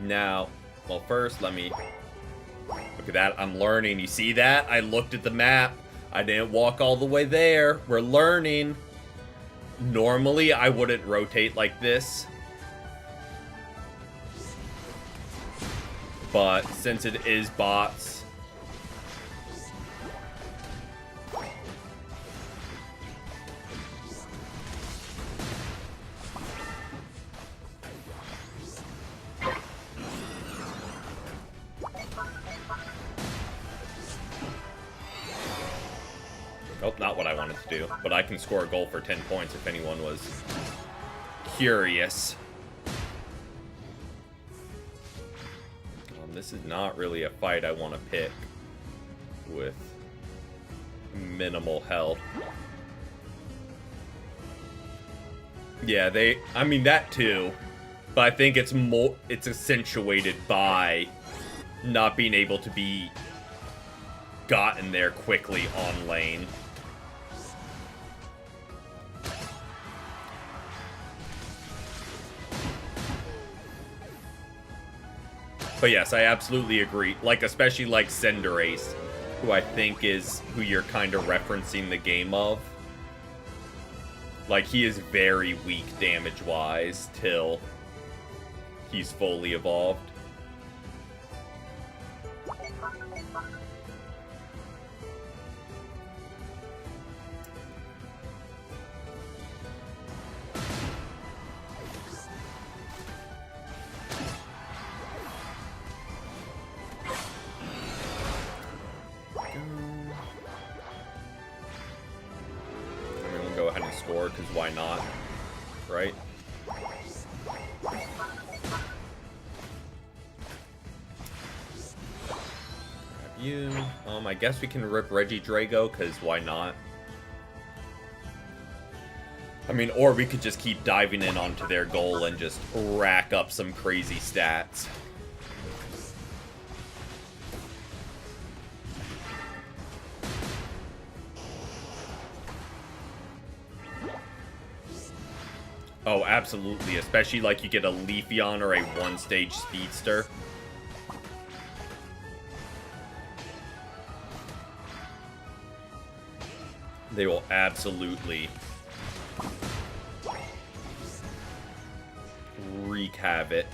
S1: Now, well, first, let me... Look at that, I'm learning. You see that? I looked at the map. I didn't walk all the way there. We're learning. Normally, I wouldn't rotate like this. But since it is bots... Oh, not what I wanted to do. But I can score a goal for 10 points if anyone was curious. This is not really a fight I want to pick with minimal health. Yeah, I mean, that too. But I think it's accentuated by not being able to be gotten there quickly on lane. But yes, I absolutely agree. Like, especially like Cinderace, who I think is who you're kind of referencing the game of. Like, he is very weak damage-wise till he's fully evolved. Go ahead and score, because why not, right? Grab you. I guess we can rip Regidrago, because why not? I mean, or we could just keep diving in onto their goal and just rack up some crazy stats. Oh, absolutely. Especially like you get a Leafeon or a one-stage Speedster. They will absolutely wreak havoc.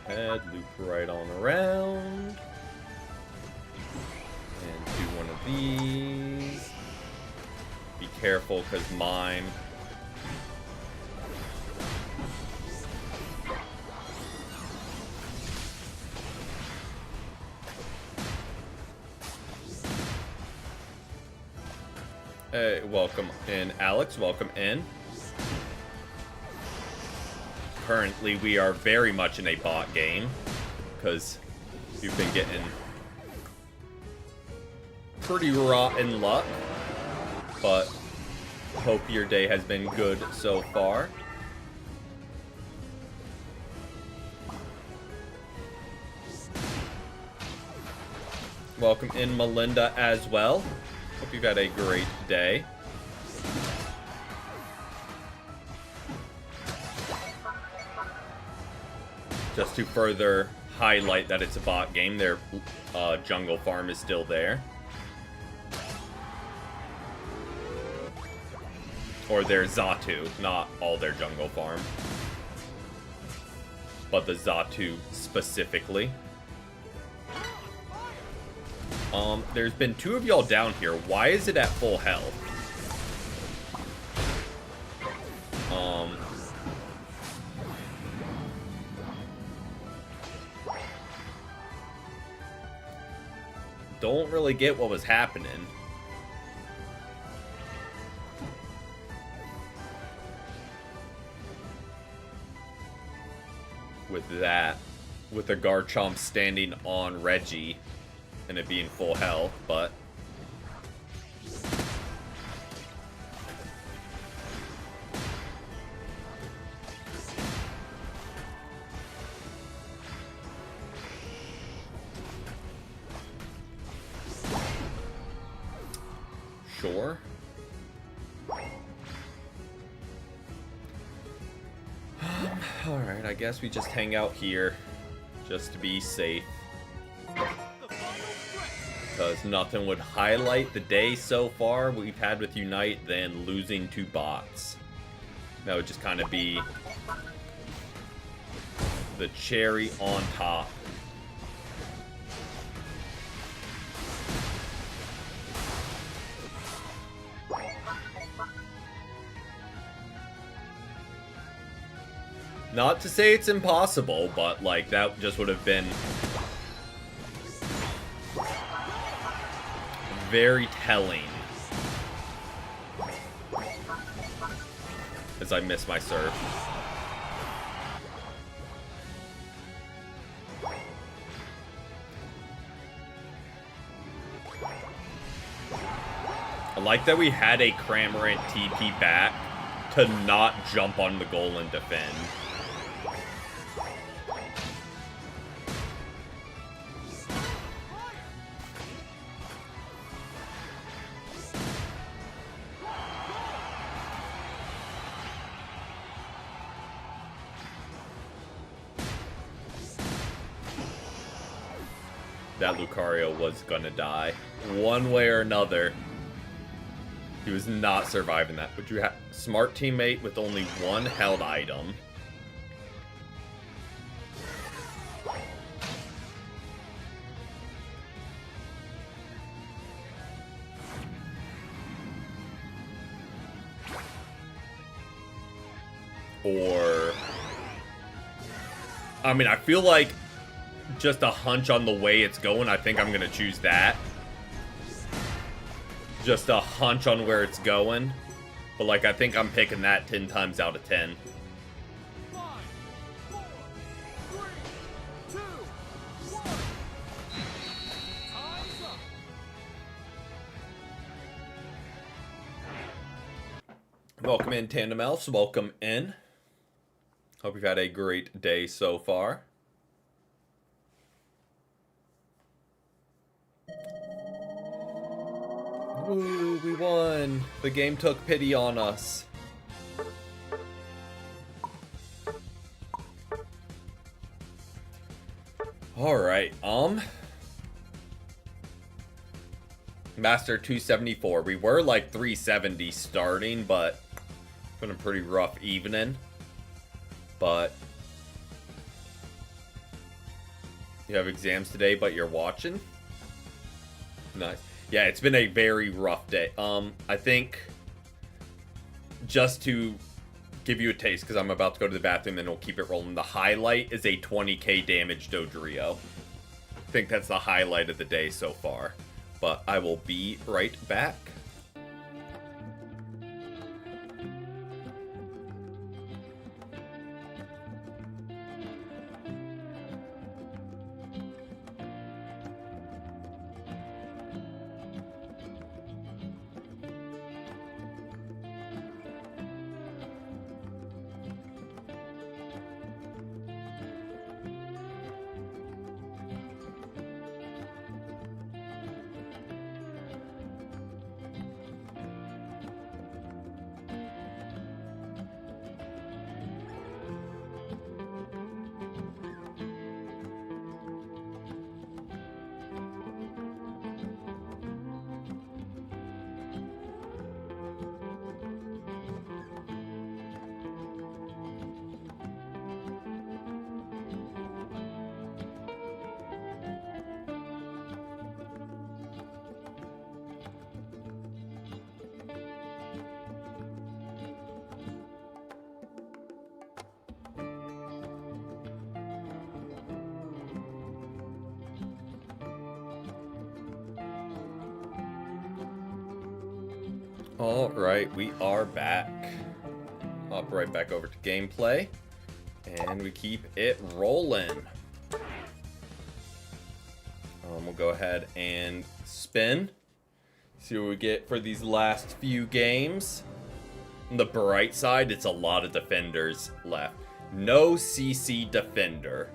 S1: Head, loop right on around. And do one of these. Be careful, because mine. Hey, welcome in, Alex. Welcome in. Currently, we are very much in a bot game, because you've been getting pretty rotten luck, but hope your day has been good so far. Welcome in, Melinda, as well. Hope you've had a great day. Just to further highlight that it's a bot game, their jungle farm is still there. Or their Xatu, not all their jungle farm. But the Xatu specifically. There's been 2 of y'all down here. Why is it at full health? Don't really get what was happening. With that. With the Garchomp standing on Reggie. And it being full health, but... Sure. Alright, I guess we just hang out here. Just to be safe. Because nothing would highlight the day so far we've had with Unite than losing to bots. That would just kind of be the cherry on top. Not to say it's impossible, but like that just would have been very telling. As I miss my serve. I like that we had a Cramorant TP back to not jump on the goal and defend. That Lucario was gonna die. One way or another. He was not surviving that. But you have smart teammate with only 1 held item. Or... I mean, I feel like just a hunch on the way it's going, I think I'm gonna choose that. Just a hunch on where it's going. But like, I think I'm picking that 10 times out of 10.
S2: 5, 4, 3, 2, 1. Time's up.
S1: Welcome in, Tandem Elves. Welcome in. Hope you've had a great day so far. Ooh, we won. The game took pity on us. Alright, Master 274. We were like 370 starting, but it's been a pretty rough evening. But you have exams today, but you're watching? Nice. Yeah, it's been a very rough day. I think just to give you a taste, because I'm about to go to the bathroom, then we'll keep it rolling. The highlight is a 20k damage Dodrio. I think that's the highlight of the day so far. But I will be right back. All right, we are back. Hop right back over to gameplay, and we keep it rolling. We'll go ahead and spin. See what we get for these last few games. On the bright side, it's a lot of defenders left. No CC defender.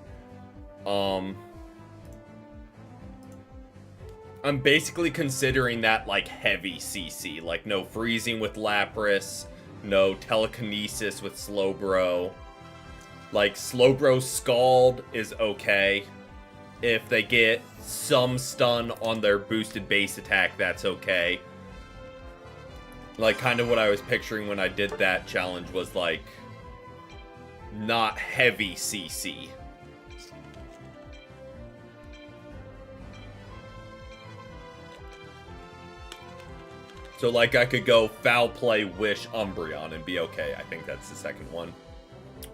S1: I'm basically considering that like heavy CC. Like no freezing with Lapras, no telekinesis with Slowbro. Like Slowbro Scald is okay. If they get some stun on their boosted base attack, that's okay. Like kind of what I was picturing when I did that challenge was like not heavy CC. So like I could go Foul Play, Wish, Umbreon and be okay. I think that's the second one.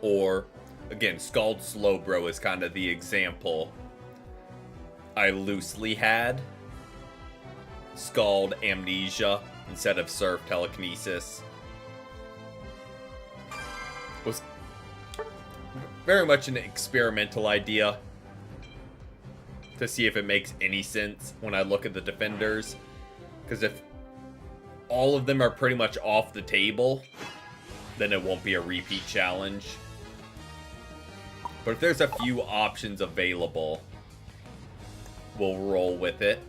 S1: Or again, Scald Slowbro is kind of the example I loosely had. Scald Amnesia instead of Surf Telekinesis. Was very much an experimental idea to see if it makes any sense when I look at the defenders. Because if all of them are pretty much off the table, then it won't be a repeat challenge. But if there's a few options available, we'll roll with it.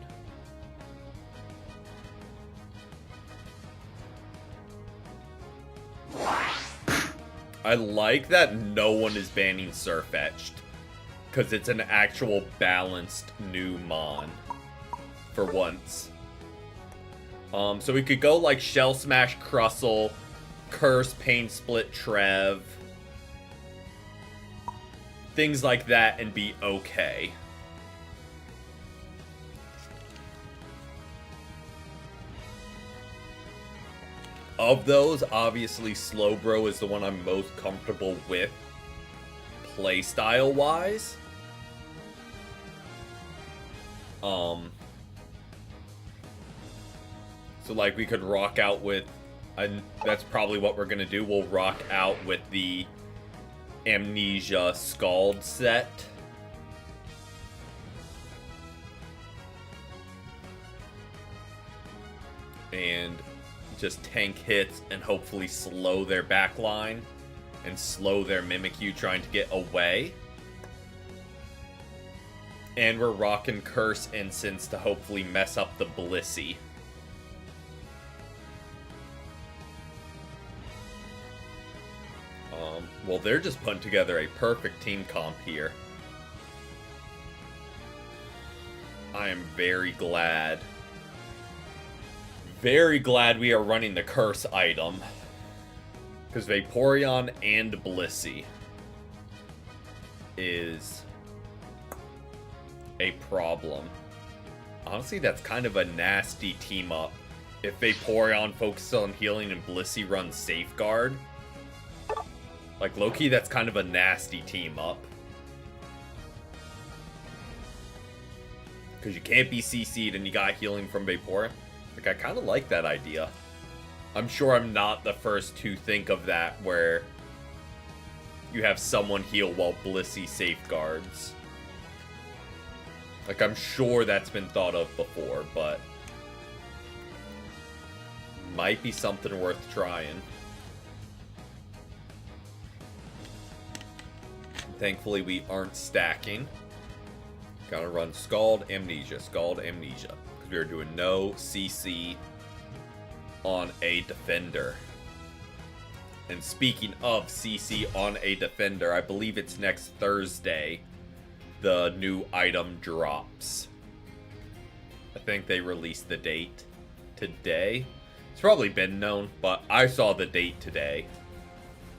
S1: I like that no one is banning Surfetched, because it's an actual balanced new Mon for once. So we could go like Shell Smash Crustle, Curse, Pain Split Trev, things like that, and be okay. Of those, obviously Slowbro is the one I'm most comfortable with, playstyle wise. So like we could rock out with, that's probably what we're gonna do. We'll rock out with the Amnesia Scald set. And just tank hits and hopefully slow their backline and slow their Mimikyu trying to get away. And we're rocking Curse Incense to hopefully mess up the Blissey. Well, they're just putting together a perfect team comp here. I am very glad we are running the Curse item. Because Vaporeon and Blissey is a problem. Honestly, that's kind of a nasty team up. If Vaporeon focuses on healing and Blissey runs Safeguard. Like, low-key, that's kind of a nasty team up. Because you can't be CC'd and you got healing from Vaporeon. Like, I kind of like that idea. I'm sure I'm not the first to think of that, where you have someone heal while Blissey safeguards. Like, I'm sure that's been thought of before, but might be something worth trying. Thankfully, we aren't stacking. Gotta run Scald Amnesia, Scald Amnesia. Because we are doing no CC on a defender. And speaking of CC on a defender, I believe it's next Thursday the new item drops. I think they released the date today. It's probably been known, but I saw the date today.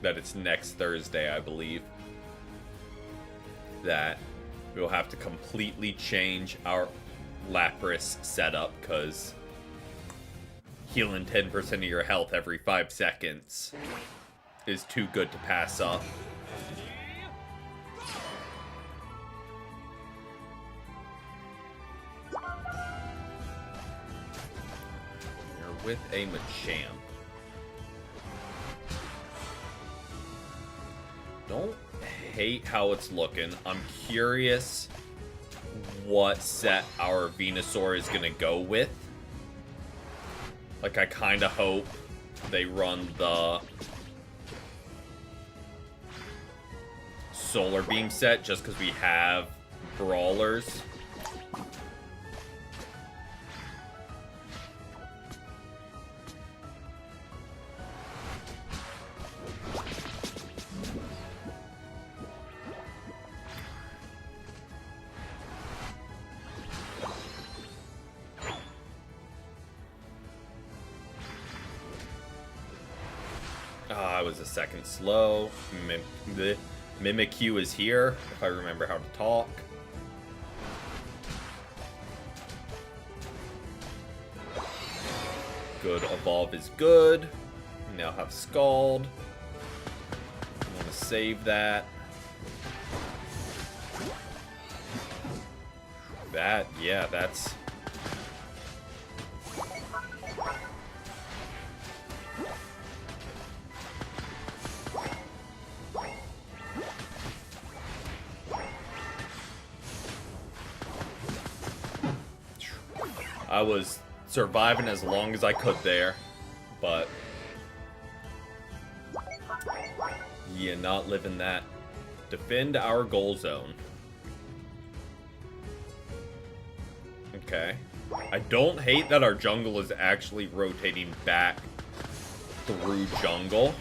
S1: That it's next Thursday, I believe. That we'll have to completely change our Lapras setup, because healing 10% of your health every 5 seconds is too good to pass up. with a Machamp. Don't hate how it's looking. I'm curious what set our Venusaur is going to go with. Like, I kind of hope they run the Solar Beam set just because we have Brawlers. I was a second slow. Mimikyu is here, if I remember how to talk. Good, Evolve is good. We now have Scald. I'm gonna save that. Yeah, that's... I was surviving as long as I could there, but yeah, not living that. Defend our goal zone. Okay. I don't hate that our jungle is actually rotating back through jungle.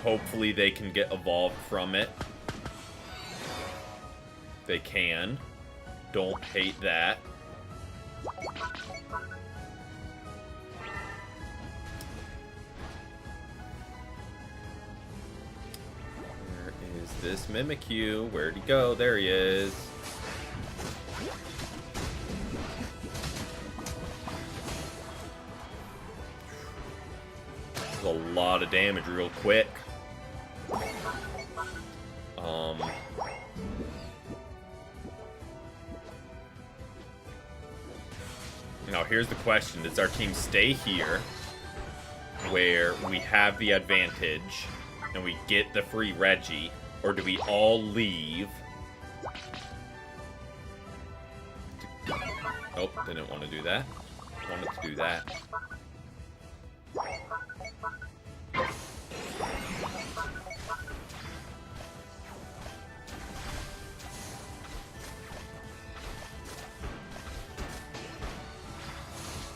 S1: Hopefully they can get evolved from it. They can. Don't hate that. Where is this Mimikyu? Where'd he go? There he is. That's a lot of damage real quick. Now here's the question. Does our team stay here where we have the advantage and we get the free Reggie, or do we all leave? Oh, didn't want to do that. Wanted to do that.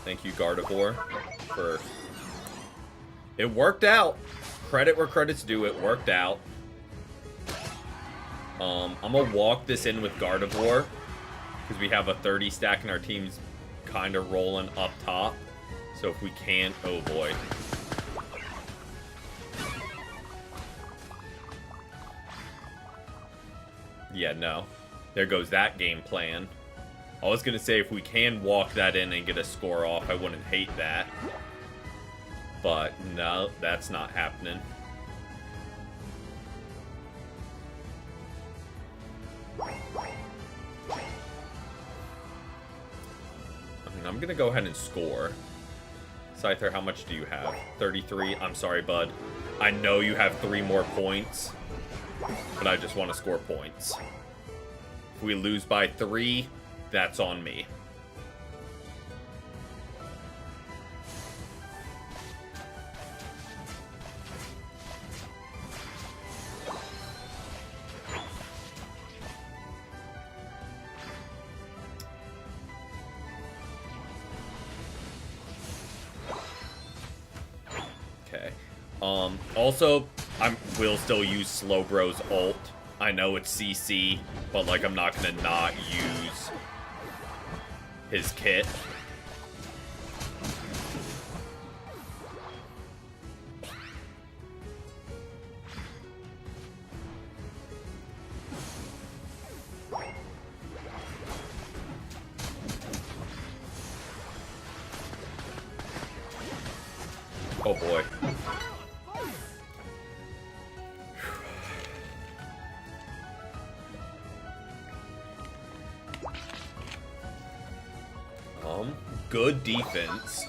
S1: Thank you, Gardevoir, for... It worked out! Credit where credit's due, it worked out. I'm gonna walk this in with Gardevoir, because we have a 30 stack and our team's kind of rolling up top. So if we can't... Oh boy. Yeah, no. There goes that game plan. I was going to say if we can walk that in and get a score off, I wouldn't hate that. But no, that's not happening. I mean, I'm going to go ahead and score. Scyther, how much do you have? 33? I'm sorry, bud. I know you have 3 more points, but I just want to score points. If we lose by 3... that's on me. Okay. Also, I will still use Slowbro's ult. I know it's CC, but like I'm not gonna not use his kit. Oh boy. good defense.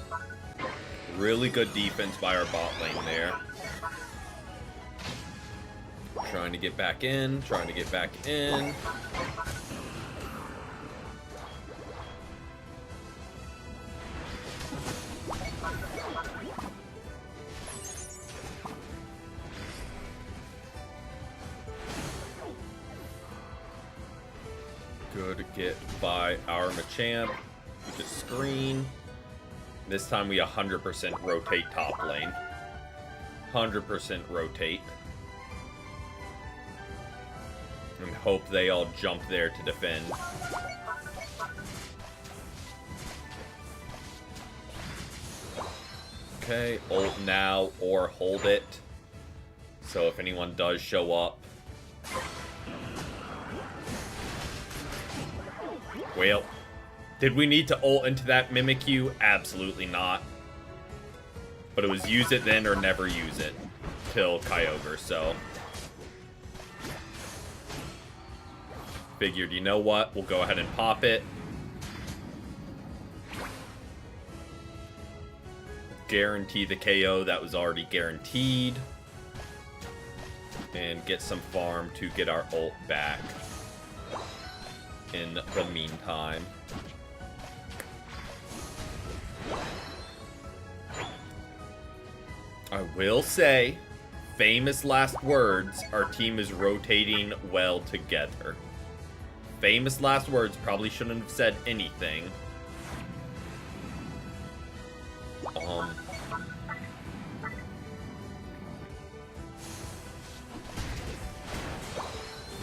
S1: Really good defense by our bot lane there. Trying to get back in, trying to get back in. Good get by our Machamp. We just screen. This time we 100% rotate top lane. 100% rotate. And hope they all jump there to defend. Okay, ult now or hold it. So if anyone does show up. Well, did we need to ult into that Mimikyu? Absolutely not. But it was use it then or never use it. Till Kyogre, so. Figured, you know what? We'll go ahead and pop it. Guarantee the KO that was already guaranteed. And get some farm to get our ult back. In the meantime. I will say, famous last words, our team is rotating well together. Famous last words, probably shouldn't have said anything.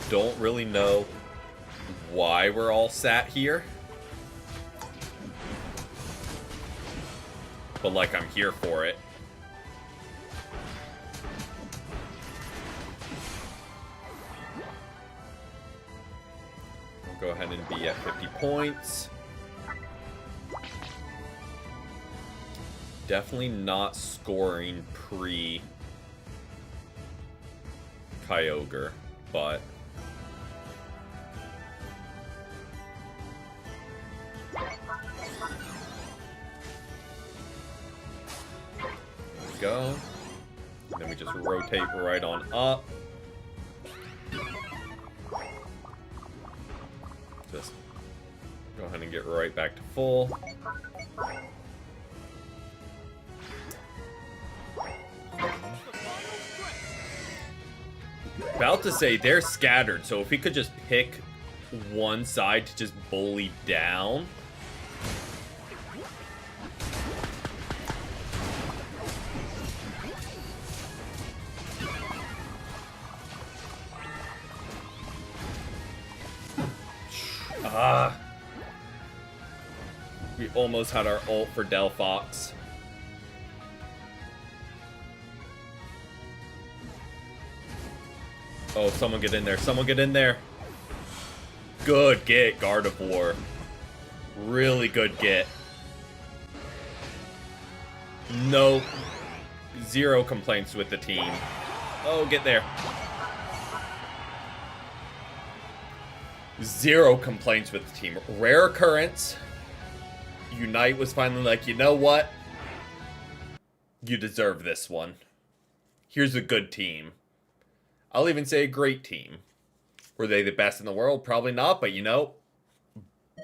S1: Don't really know why we're all sat here. But like, I'm here for it. We'll go ahead and be at 50 points. Definitely not scoring pre Kyogre, but go. And then we just rotate right on up. Just go ahead and get right back to full. About to say they're scattered, so if we could just pick one side to just bully down. We almost had our ult for Delphox. Oh, someone get in there. Someone get in there. Good get, Gardevoir. Really good get. No. Zero complaints with the team. Oh, get there. Zero complaints with the team. Rare occurrence. Unite was finally like, you know what? You deserve this one. Here's a good team. I'll even say a great team. Were they the best in the world? Probably not, but you know,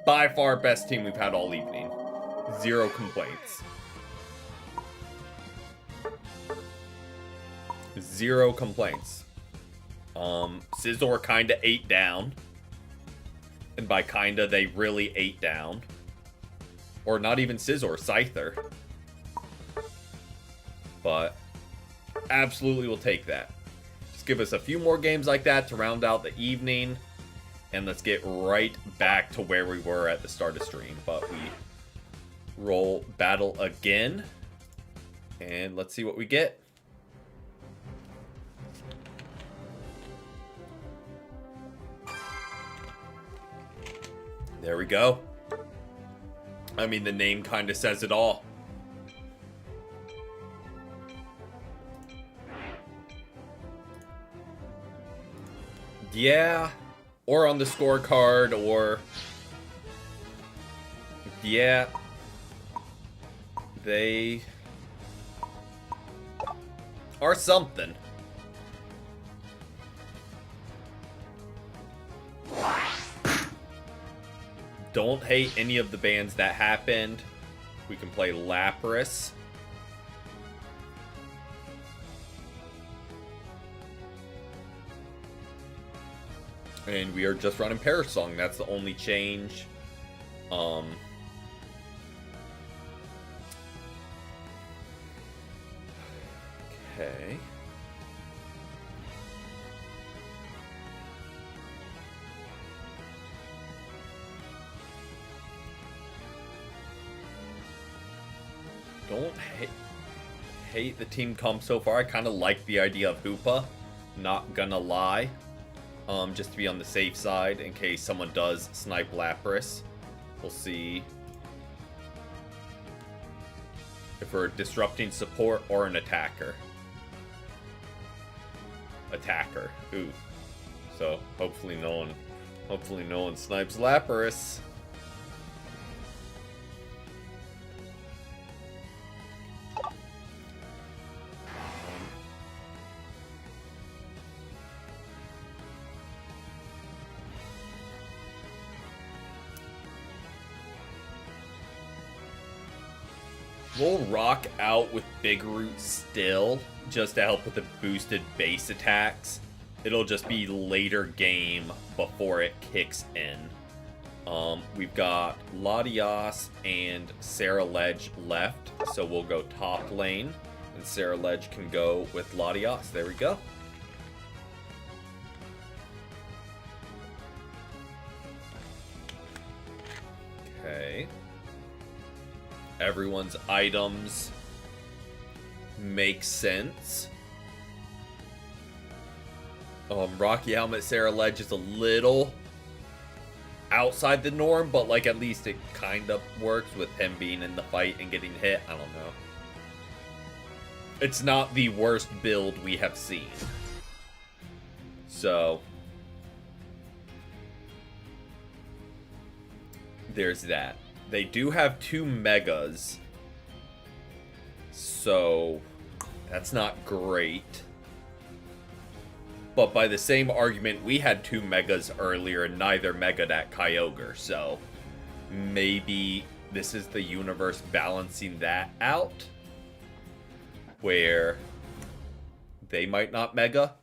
S1: by far best team we've had all evening. Zero complaints. Zero complaints. Scizor kinda ate down. And by kinda, they really ate down. Or not even Scizor, Scyther. But absolutely will take that. Just give us a few more games like that to round out the evening. And let's get right back to where we were at the start of stream. But we roll battle again. And let's see what we get. There we go. I mean, the name kind of says it all. Yeah. Or on the scorecard, or... Yeah. They are something. Don't hate any of the bands that happened. We can play Lapras. And we are just running Perish Song. That's the only change. Okay. Don't hate the team comp so far. I kind of like the idea of Hoopa. Not gonna lie. Just to be on the safe side in case someone does snipe Lapras. We'll see if we're disrupting support or an attacker. Attacker. Ooh. So hopefully no one snipes Lapras. We'll rock out with Big Root still, just to help with the boosted base attacks. It'll just be later game before it kicks in. We've got Latias and Sarah Ledge left, so we'll go top lane, and Sarah Ledge can go with Latias. There we go. Okay. Everyone's items make sense. Rocky Helmet, Sarah Ledge is a little outside the norm, but like at least it kind of works with him being in the fight and getting hit. I don't know. It's not the worst build we have seen. So there's that. They do have 2 megas, so that's not great. But by the same argument, we had 2 megas earlier and neither mega'd at Kyogre, so maybe this is the universe balancing that out, where they might not mega.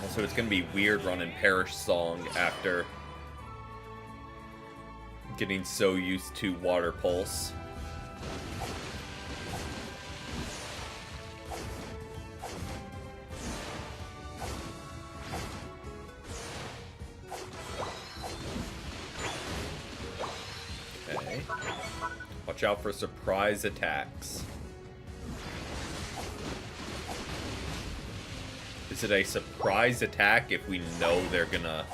S1: Also, it's going to be weird running Perish Song after getting so used to Water Pulse. Okay. Watch out for surprise attacks. Is it a surprise attack if we know they're gonna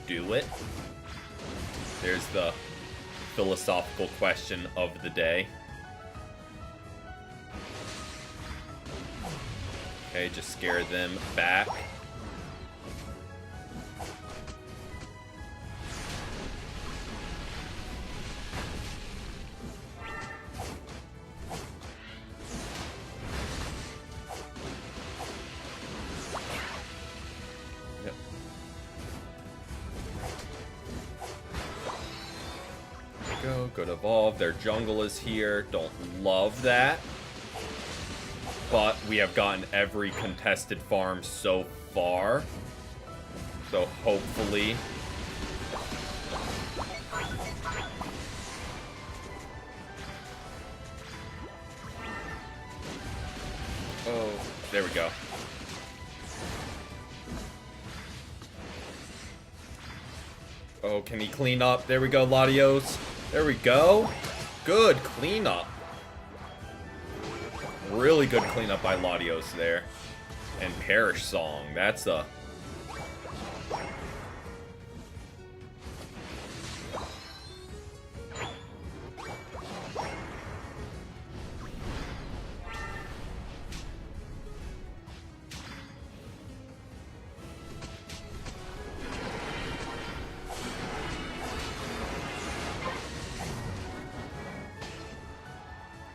S1: do it? There's the philosophical question of the day. Okay, just scare them back. Yep. Go, good evolve. Their jungle is here. Don't love that. But we have gotten every contested farm so far. So hopefully oh, there we go. Oh, can he clean up? There we go, Latios. There we go. Good cleanup. Really good cleanup by Latios there. And Perish Song. That's a...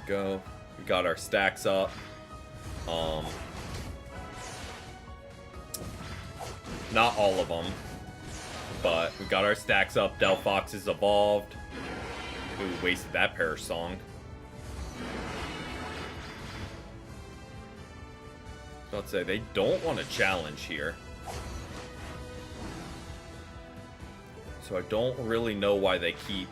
S1: go. We got our stacks up. Not all of them, but we got our stacks up. Delphox is evolved. Ooh, wasted that Perish Song. Let's say they don't want to challenge here. So I don't really know why they keep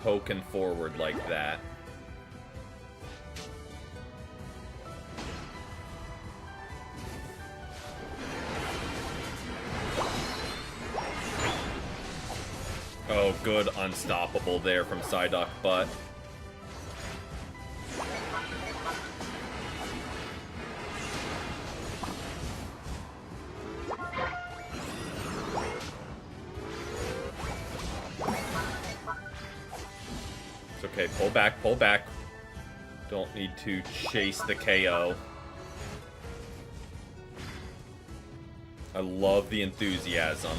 S1: poking forward like that. Oh, good unstoppable there from Psyduck, but it's okay. Pull back, pull back. Don't need to chase the KO. I love the enthusiasm.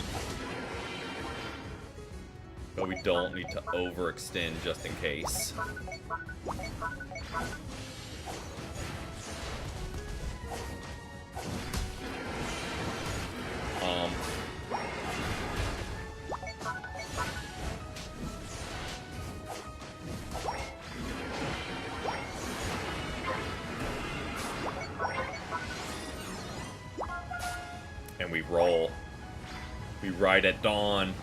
S1: But we don't need to overextend just in case. And we roll. We ride at dawn.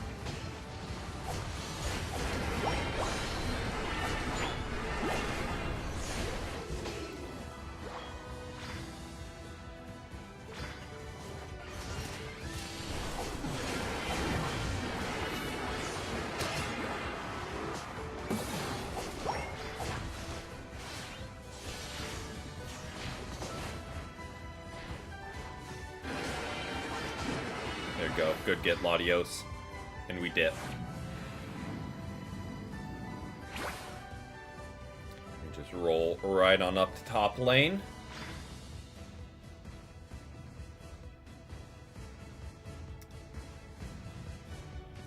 S1: There you go. Good get, Latios. And we dip. We just roll right on up to top lane.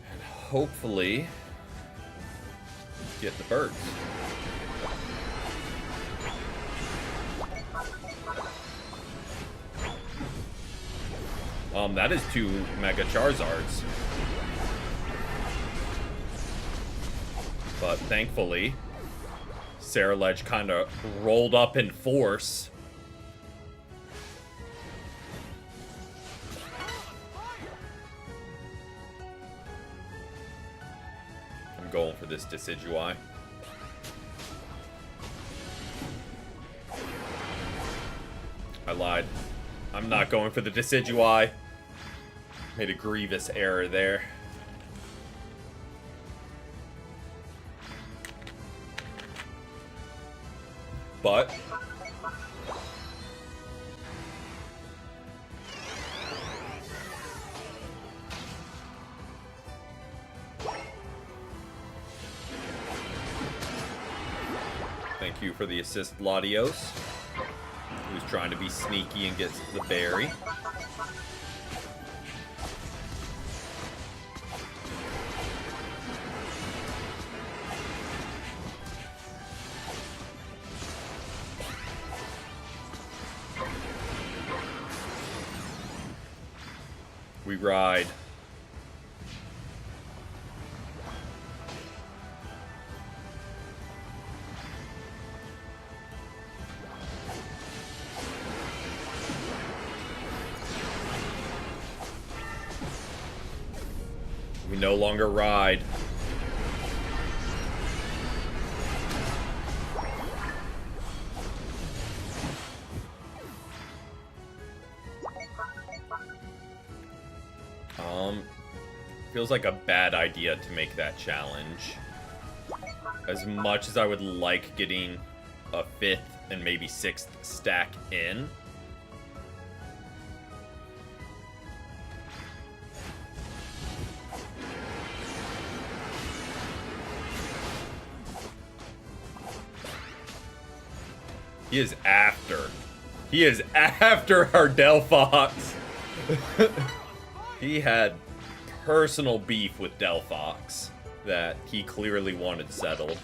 S1: And hopefully get the birds. That is 2 Mega Charizards. But thankfully, Ceruledge kind of rolled up in force. I'm going for this Decidueye. I lied. I'm not going for the Decidueye. Made a grievous error there. But thank you for the assist, Latios, who's trying to be sneaky and gets the berry. We ride. We no longer ride. Feels like a bad idea to make that challenge. As much as I would like getting a 5th and maybe 6th stack in. He is after. He is after our Delphox. He had personal beef with Delphox that he clearly wanted settled.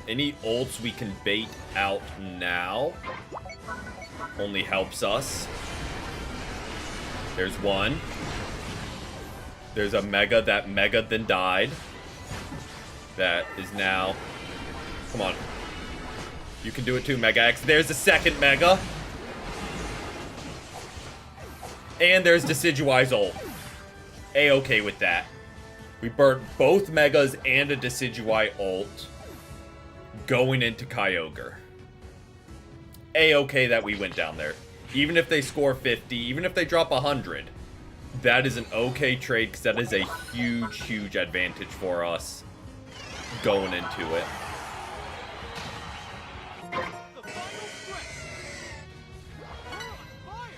S1: Any ults we can bait out now only helps us. There's one. There's a Mega. That Mega then died. That is now... Come on. You can do it too, Mega X. There's a second Mega. And there's Decidueye's ult. A-okay with that. We burnt both Megas and a Decidueye ult going into Kyogre. A-okay that we went down there. Even if they score 50, even if they drop 100, that is an okay trade because that is a huge, huge advantage for us going into it.
S2: The final stretch. We're on fire.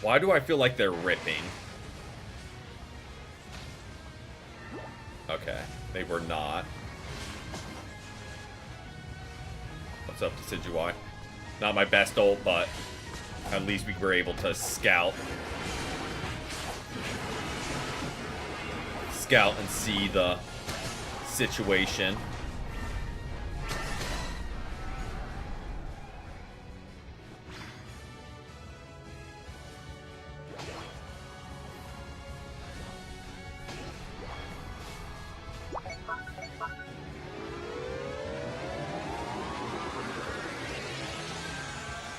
S1: Why do I feel like they're ripping? Okay, they were not. What's up, Decidueye? Not my best ult, but at least we were able to scout. Scout and see the situation.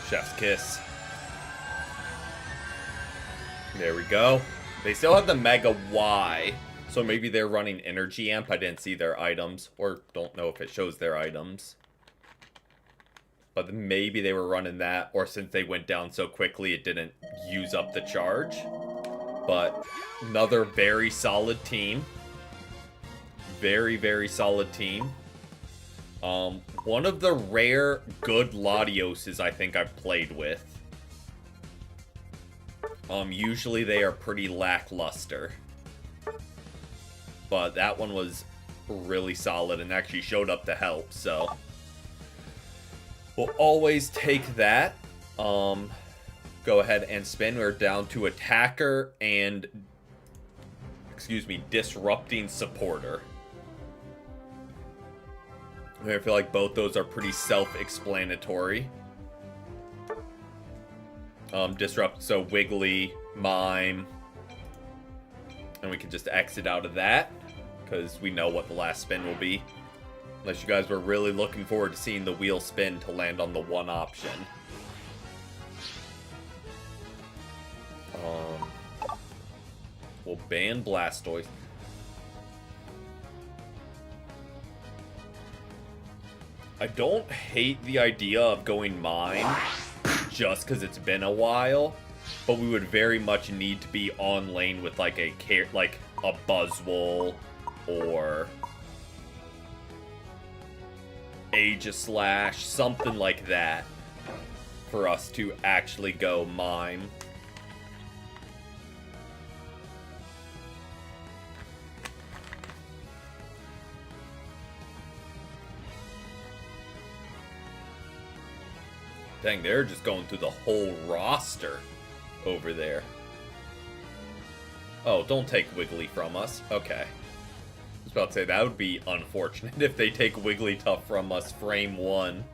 S1: Chef's kiss. There we go. They still have the Mega Y, so maybe they're running Energy Amp. I didn't see their items, or don't know if it shows their items. But maybe they were running that, or since they went down so quickly, it didn't use up the charge. But another very solid team. Very, very solid team. One of the rare good Latioses I think I've played with. Usually they are pretty lackluster. But that one was really solid and actually showed up to help, so we'll always take that. Go ahead and spin. We're down to attacker and, disrupting supporter. I feel like both those are pretty self-explanatory. Disrupt, so Wiggly, Mime. And we can just exit out of that, because we know what the last spin will be. Unless you guys were really looking forward to seeing the wheel spin to land on the one option. We'll ban Blastoise. I don't hate the idea of going Mime just because it's been a while, but we would very much need to be on lane with like a Buzzwole or Aegislash, something like that, for us to actually go Mime. Dang, they're just going through the whole roster over there. Oh, don't take Wiggly from us. Okay. I was about to say, that would be unfortunate if they take Wigglytuff from us frame one.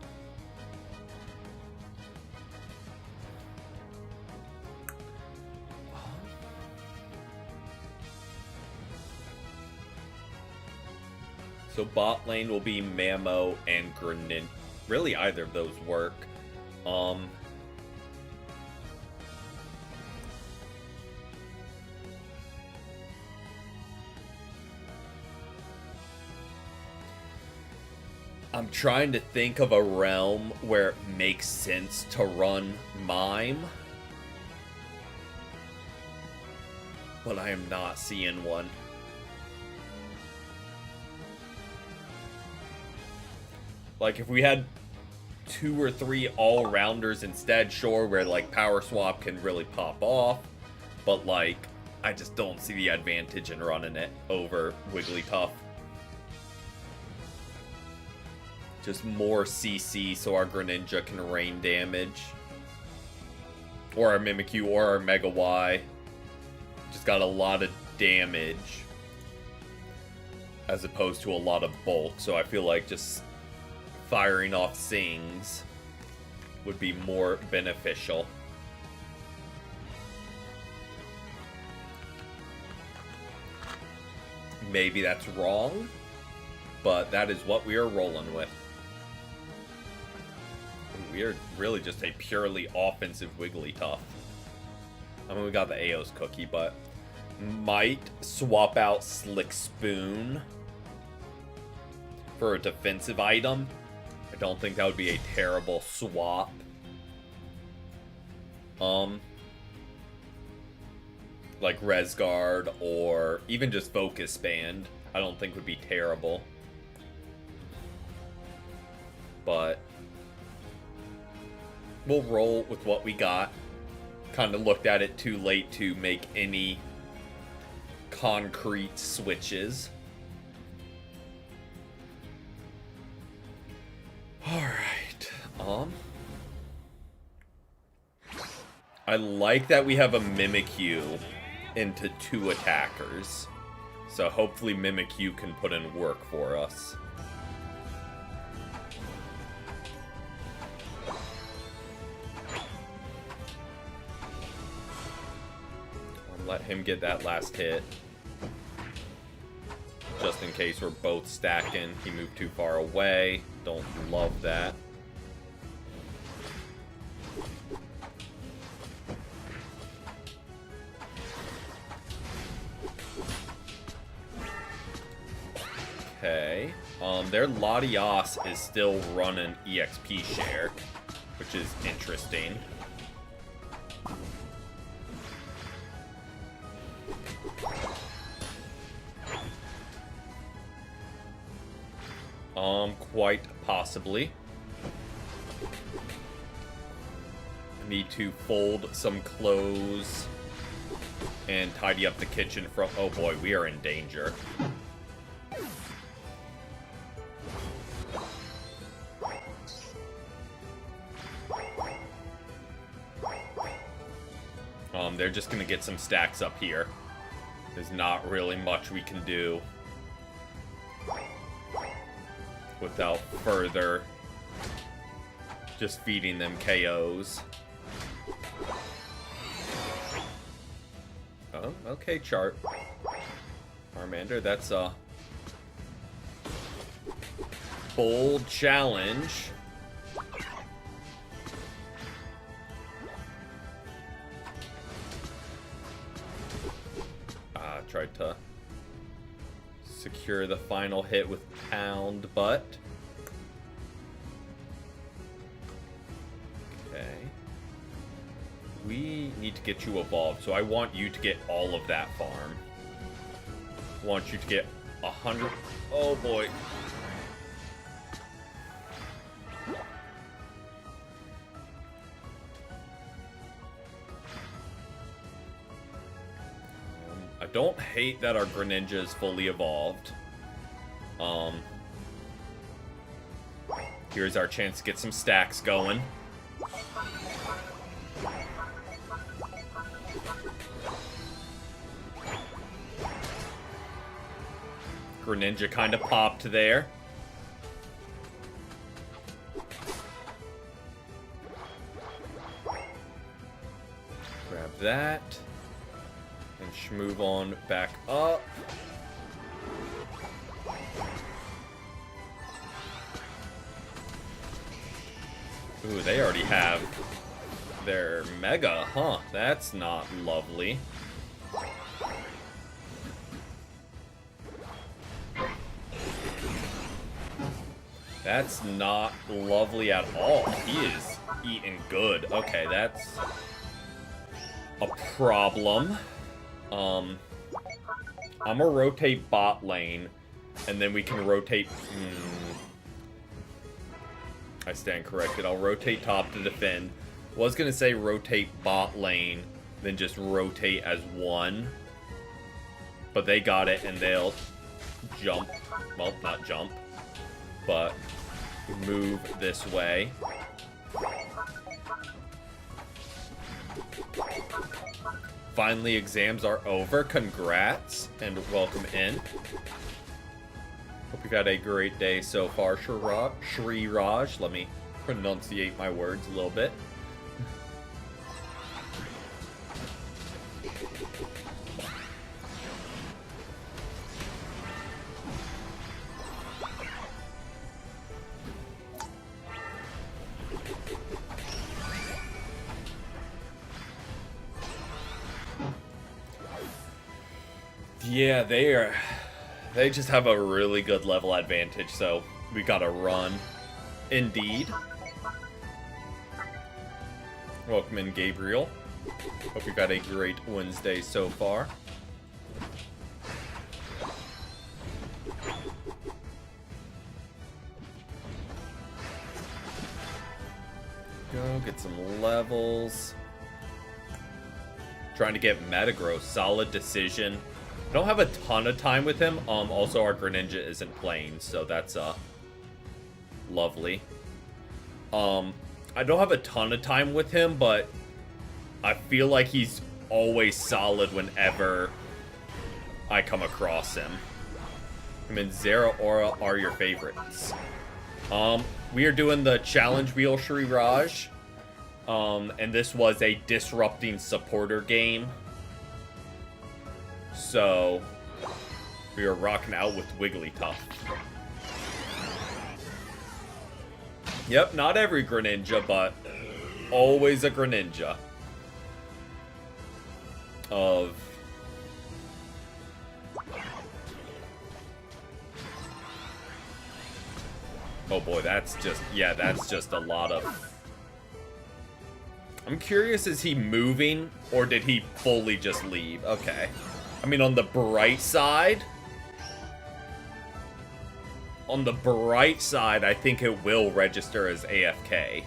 S1: So bot lane will be Mamo and Greninja. Really, either of those work. I'm trying to think of a realm where it makes sense to run Mime, but I am not seeing one. Like, if we had 2 or 3 all-rounders instead, sure, where like Power Swap can really pop off, but like I just don't see the advantage in running it over Wigglytuff. Just more CC so our Greninja can rain damage. Or our Mimikyu or our Mega Y. Just got a lot of damage. As opposed to a lot of bulk. So I feel like just firing off Sings would be more beneficial. Maybe that's wrong, but that is what we are rolling with. We are really just a purely offensive Wigglytuff. I mean, we got the Aeos cookie, but might swap out Slick Spoon for a defensive item. I don't think that would be a terrible swap. Like Resguard or even just Focus Band, I don't think would be terrible. But we'll roll with what we got. Kind of looked at it too late to make any concrete switches. Alright. I like that we have a Mimikyu into 2 attackers. So hopefully Mimikyu can put in work for us. I'll let him get that last hit. Just in case we're both stacking. He moved too far away. Don't love that. Okay. Their Latias is still running EXP share, which is interesting. Quite possibly. Need to fold some clothes and tidy up the kitchen from... Oh boy, we are in danger. They're just gonna get some stacks up here. There's not really much we can do without further just feeding them KOs. Oh, okay, chart. Charmander, that's a bold challenge. Tried to secure the final hit with Pound, but okay. We need to get you evolved, so I want you to get all of that farm. I want you to get 100. Oh boy. I don't hate that our Greninja is fully evolved. Here's our chance to get some stacks going. Greninja kind of popped there. Grab that. And move on back up. Ooh, they already have their Mega, huh? That's not lovely. That's not lovely at all. He is eating good. Okay, that's a problem. I'm gonna rotate bot lane, and then we can rotate... I stand corrected. I'll rotate top to defend. Was gonna say rotate bot lane, then just rotate as one. But they got it, and they'll jump. Well, not jump, but move this way. Finally, exams are over. Congrats and welcome in. Hope you've had a great day so far, Shri Raj. Let me pronunciate my words a little bit. Yeah, they just have a really good level advantage, so we gotta run. Indeed. Welcome in, Gabriel. Hope you got a great Wednesday so far. Go get some levels. Trying to get Metagross. Solid decision. I don't have a ton of time with him. Also, our Greninja isn't playing, so that's lovely. I don't have a ton of time with him, but I feel like he's always solid whenever I come across him. I mean, Zeraora are your favorites. We are doing the challenge wheel, Shri Raj. And this was a disrupting supporter game. So, we are rocking out with Wigglytuff. Yep, not every Greninja, but always a Greninja. Oh boy, that's just a lot of... I'm curious, is he moving, or did he fully just leave? Okay. I mean, on the bright side, I think it will register as AFK.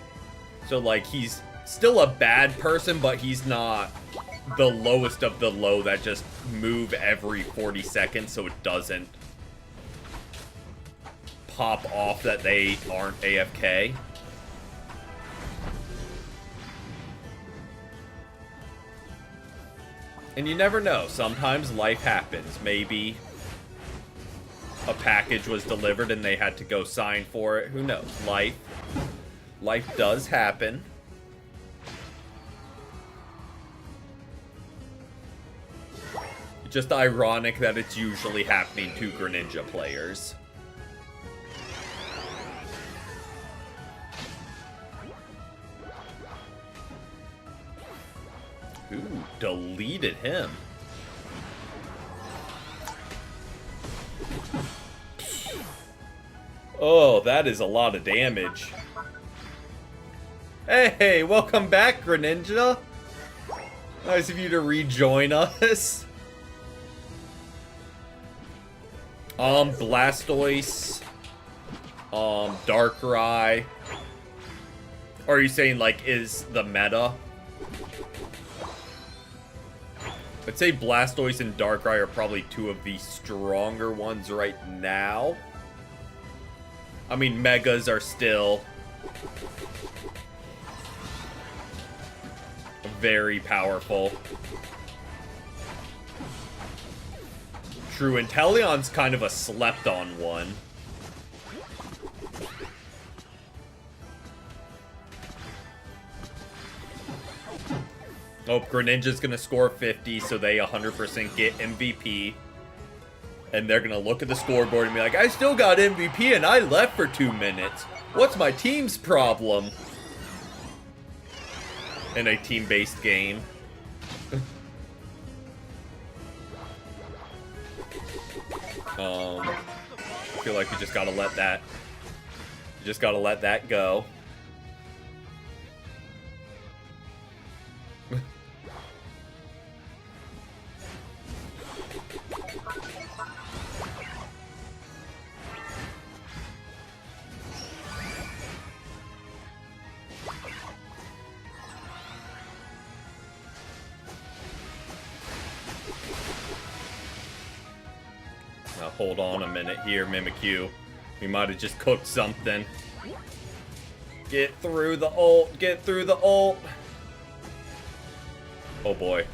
S1: So, like, he's still a bad person, but he's not the lowest of the low that just move every 40 seconds so it doesn't pop off that they aren't AFK. And you never know. Sometimes life happens. Maybe a package was delivered and they had to go sign for it. Who knows? Life does happen. Just ironic that it's usually happening to Greninja players. Ooh, deleted him. Oh, that is a lot of damage. Hey, welcome back, Greninja. Nice of you to rejoin us. Blastoise. Darkrai. Or are you saying, like, is the meta? I'd say Blastoise and Darkrai are probably two of the stronger ones right now. I mean, Megas are still very powerful. True, Inteleon's kind of a slept-on one. Oh, Greninja's gonna score 50, so they 100% get MVP. And they're gonna look at the scoreboard and be like, I still got MVP and I left for 2 minutes. What's my team's problem? In a team-based game. I feel like you just gotta let that... You just gotta let that go. Now hold on a minute here, Mimikyu. We might have just cooked something. Get through the ult. Get through the ult. Oh boy.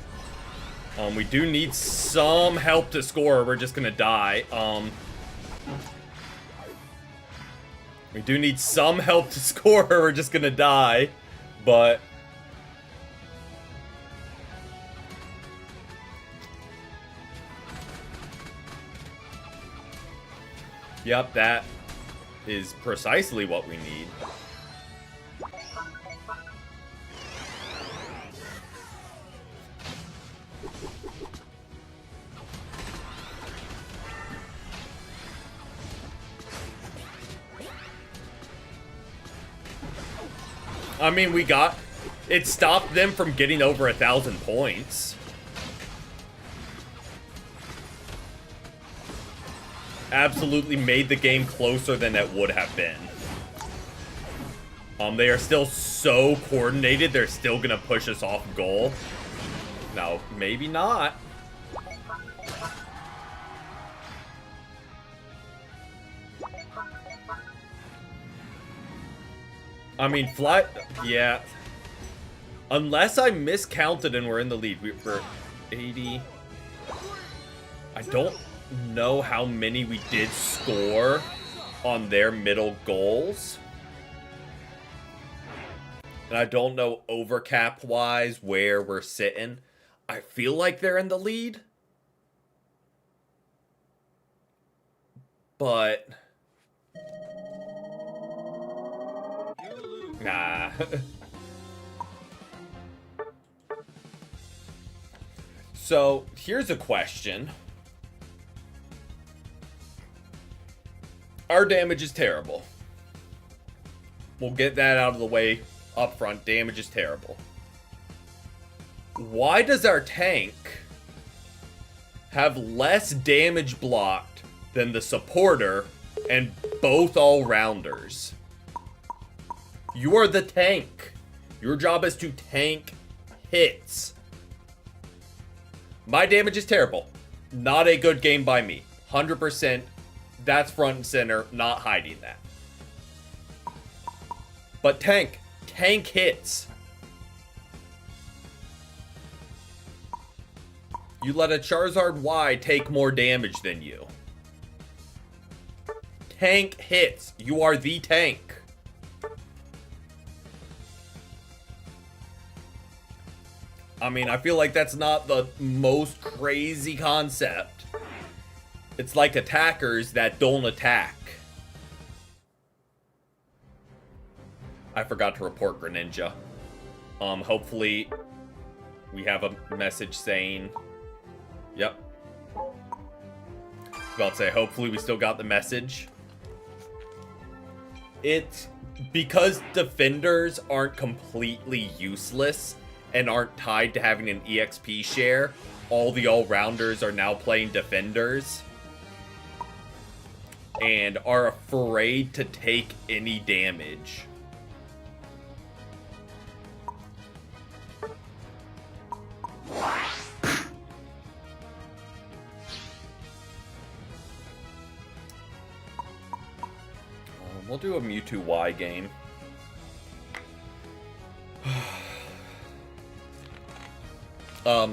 S1: We do need some help to score or we're just gonna die. We do need some help to score or we're just gonna die. But yep, that is precisely what we need. I mean, it stopped them from getting over 1,000 points. Absolutely made the game closer than it would have been. They are still so coordinated, they're still gonna push us off goal. No, maybe not. I mean, yeah. Unless I miscounted and we're in the lead. We're 80. I don't know how many we did score on their middle goals. And I don't know overcap-wise where we're sitting. I feel like they're in the lead. But nah. So, here's a question. Our damage is terrible. We'll get that out of the way up front. Damage is terrible. Why does our tank have less damage blocked than the supporter and both all-rounders? You are the tank. Your job is to tank hits. My damage is terrible. Not a good game by me. 100%. That's front and center. Not hiding that. But tank. Tank hits. You let a Charizard Y take more damage than you. Tank hits. You are the tank. I mean, I feel like that's not the most crazy concept. It's like attackers that don't attack. I forgot to report Greninja. Hopefully we have a message saying... Yep. I was about to say, hopefully we still got the message. It's because defenders aren't completely useless and aren't tied to having an EXP share. All the all-rounders are now playing defenders and are afraid to take any damage. We'll do a Mewtwo Y game.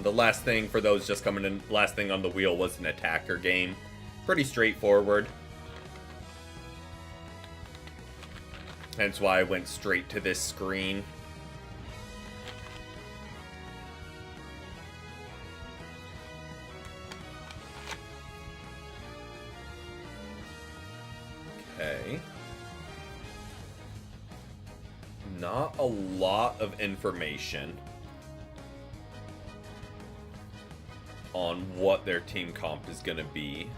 S1: The last thing for those just coming in, last thing on the wheel was an attacker game. Pretty straightforward. Hence why I went straight to this screen. Okay. Not a lot of information on what their team comp is going to be.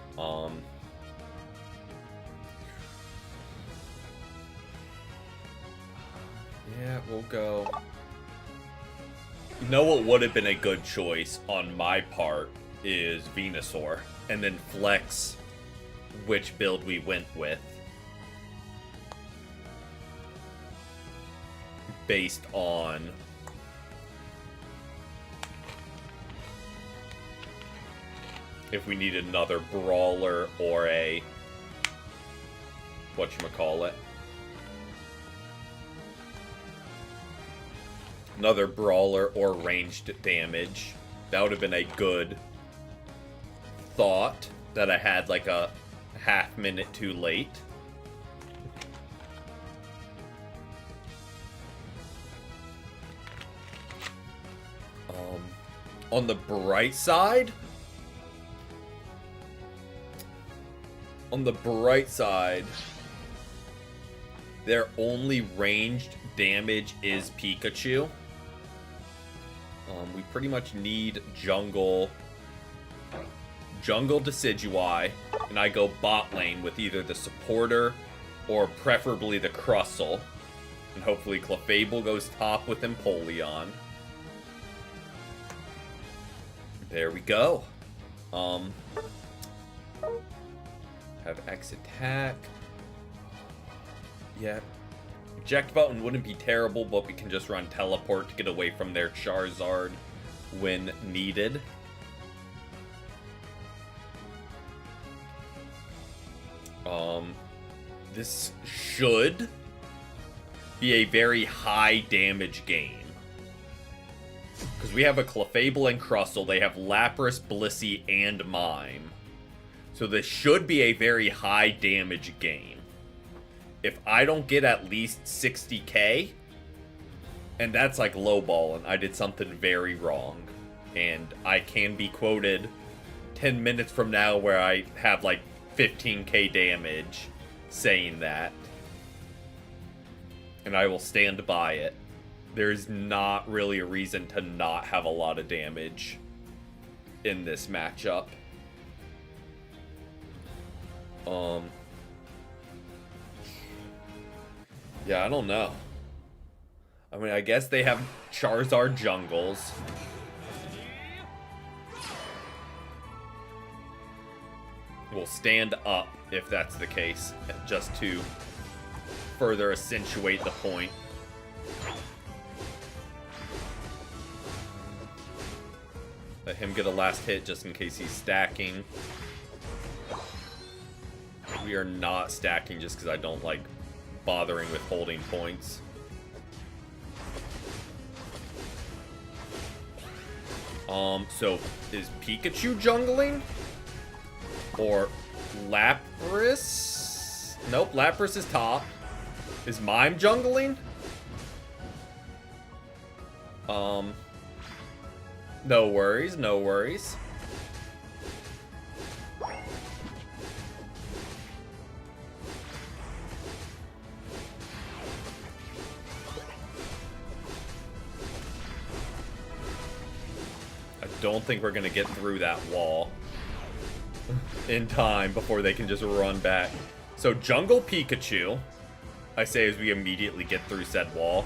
S1: Yeah, we'll go. You know what would have been a good choice on my part is Venusaur, and then flex which build we went with based on if we need another brawler or a whatchamacallit. another brawler or ranged damage. That would have been a good thought that I had like a half minute too late. On the bright side, their only ranged damage is Pikachu. We pretty much need jungle Decidueye, and I go bot lane with either the supporter or preferably the Crustle. And hopefully Clefable goes top with Empoleon. There we go. Have X attack. Yeah. Eject button wouldn't be terrible, but we can just run teleport to get away from their Charizard when needed. This should be a very high damage game. Because we have a Clefable and Crustle. They have Lapras, Blissey, and Mime. So this should be a very high damage game. If I don't get at least 60k, and that's like lowballing, I did something very wrong. And I can be quoted 10 minutes from now where I have like 15k damage saying that. And I will stand by it. There's not really a reason to not have a lot of damage in this matchup. Yeah, I don't know. I mean, I guess they have Charizard jungles. We'll stand up if that's the case, just to further accentuate the point. Let him get a last hit just in case he's stacking. We are not stacking just because I don't like bothering with holding points. So is Pikachu jungling? Or Lapras? Nope, Lapras is top. Is Mime jungling? No worries, no worries. I don't think we're gonna get through that wall in time before they can just run back. So jungle Pikachu, I say as we immediately get through said wall.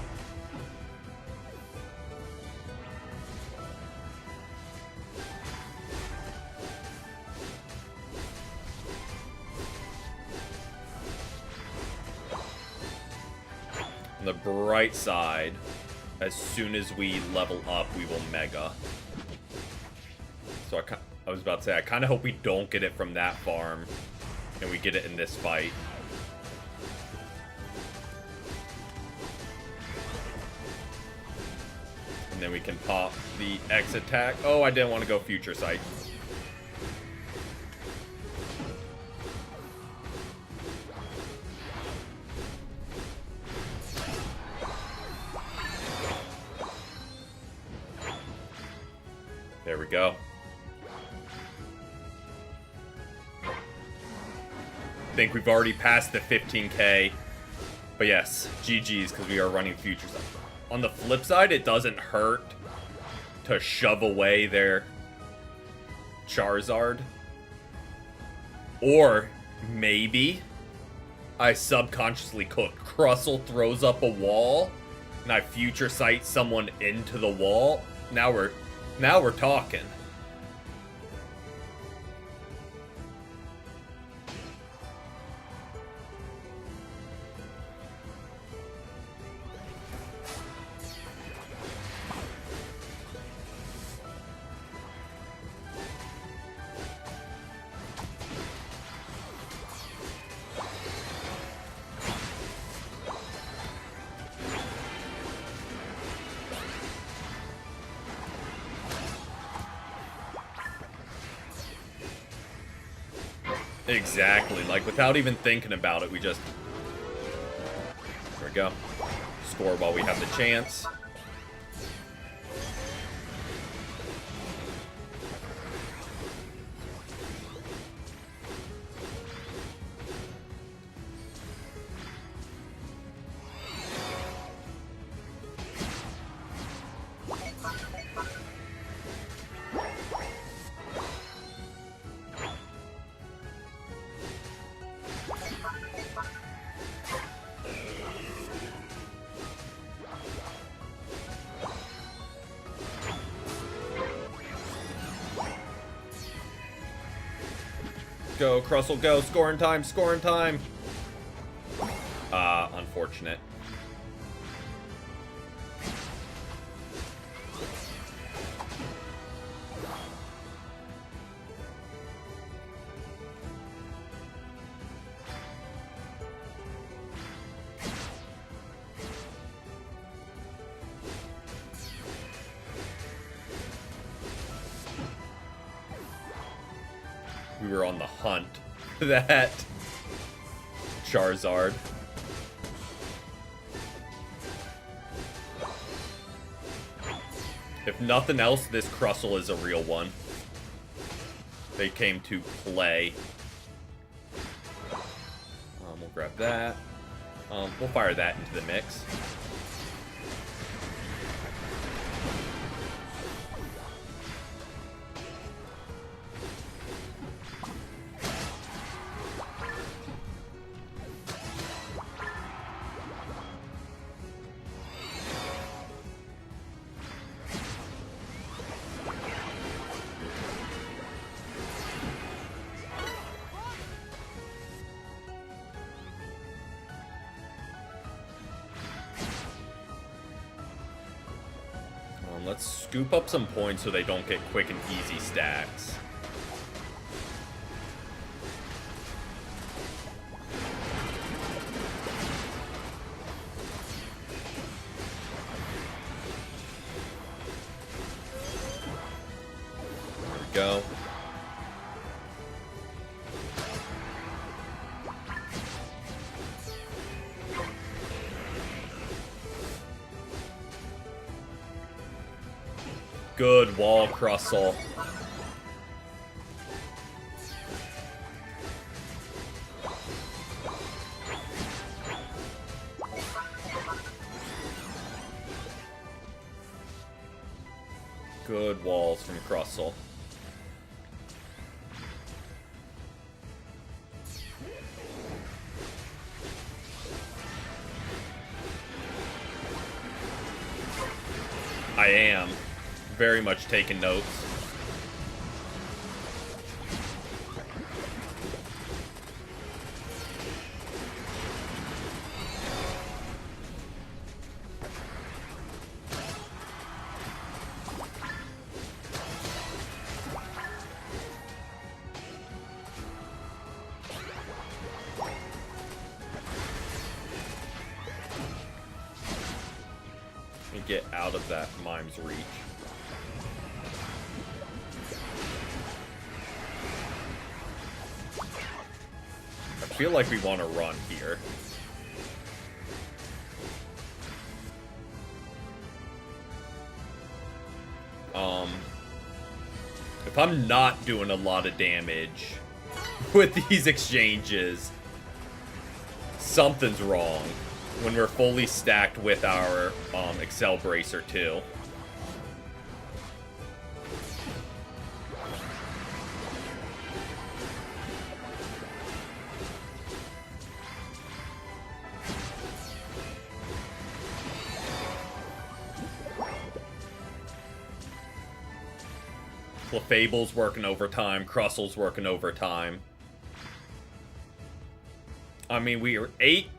S1: On the bright side, as soon as we level up, we will Mega. So I was about to say, I kind of hope we don't get it from that farm, and we get it in this fight. And then we can pop the X attack. Oh, I didn't want to go Future Sight. There we go. I think we've already passed the 15k. But yes, GG's because we are running Future Sight. On the flip side, it doesn't hurt to shove away their Charizard. Or maybe I subconsciously cook. Crustle throws up a wall, and I Future Sight someone into the wall. Now we're talking. Exactly. Like, without even thinking about it, we just... There we go. Score while we have the chance. Go, Crustle, go. Scoring time, scoring time. Unfortunate. We were on the hunt for that Charizard. If nothing else, this Crustle is a real one. They came to play. We'll grab that. We'll fire that into the mix. Let's scoop up some points so they don't get quick and easy stacks. There we go. Good wall, Crustle. Good walls from Crustle. I am very much taking notes. And get out of that mime's reach. I feel like we want to run here. If I'm not doing a lot of damage with these exchanges, something's wrong when we're fully stacked with our Excel Bracer too. Clefable's working overtime. Crustle's working overtime. I mean, we are 8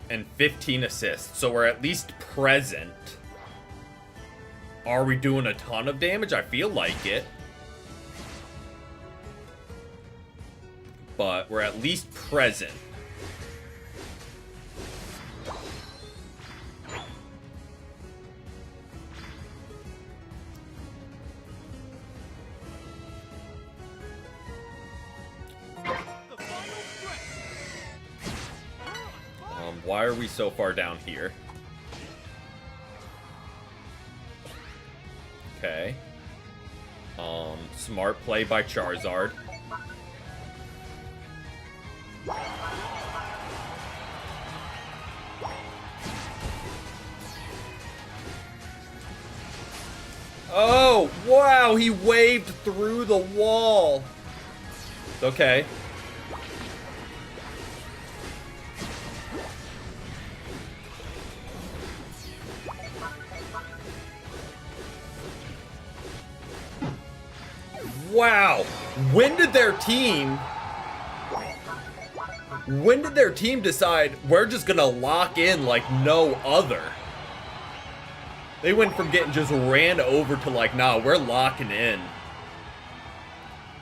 S1: and 15 assists, so we're at least present. Are we doing a ton of damage? I feel like it. But we're at least present.
S2: The final
S1: Why are we so far down here? Okay. Smart play by Charizard. Oh, wow, he waved through the wall. It's okay. Wow. When did their team decide we're just gonna lock in like no other? They went from getting just ran over to like, nah, we're locking in.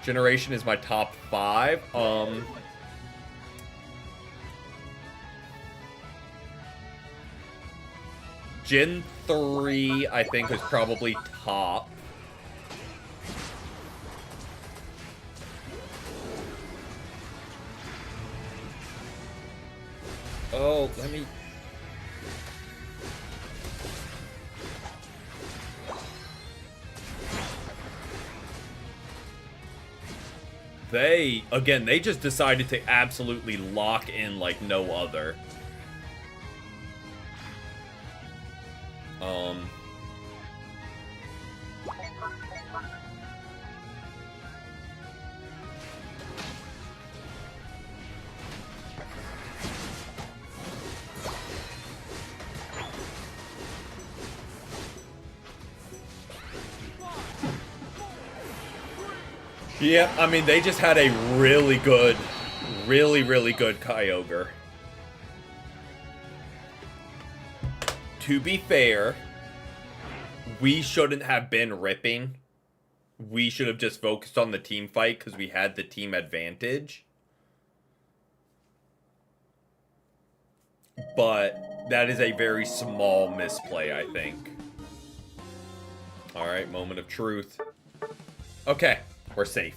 S1: Generation is my top 5. Gen 3, I think, is probably top. Oh, let me... They just decided to absolutely lock in like no other. Yeah, I mean, they just had a really good Kyogre. To be fair, we shouldn't have been ripping. We should have just focused on the team fight because we had the team advantage. But that is a very small misplay, I think. Alright, moment of truth. Okay. We're safe.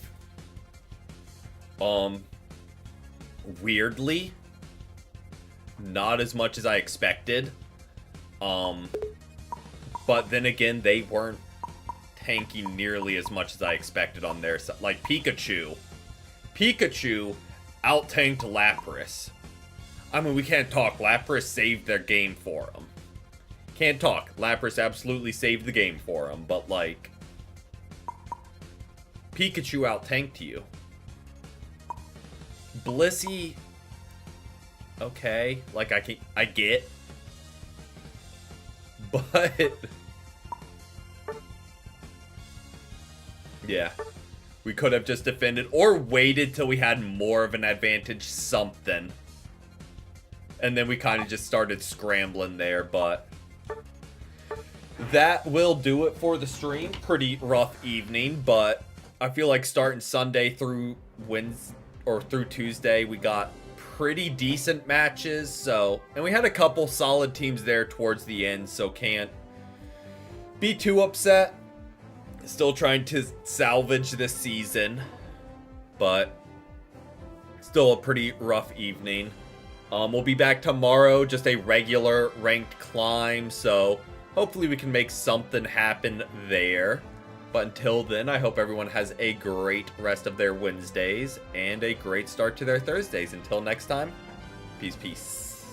S1: Weirdly, not as much as I expected. But then again, they weren't tanking nearly as much as I expected on their side. Like Pikachu out-tanked Lapras. I mean, we can't talk. Lapras saved their game for him. Can't talk. Lapras absolutely saved the game for him, but like... Pikachu out-tanked you. Blissey... Okay. Like, I get. But... yeah. We could have just defended or waited till we had more of an advantage, something. And then we kind of just started scrambling there, but... that will do it for the stream. Pretty rough evening, but... I feel like starting Sunday through Wednesday or through Tuesday, we got pretty decent matches. So, and we had a couple solid teams there towards the end, so can't be too upset. Still trying to salvage this season, but still a pretty rough evening. We'll be back tomorrow, just a regular ranked climb, so hopefully we can make something happen there. But until then, I hope everyone has a great rest of their Wednesdays and a great start to their Thursdays. Until next time, peace, peace.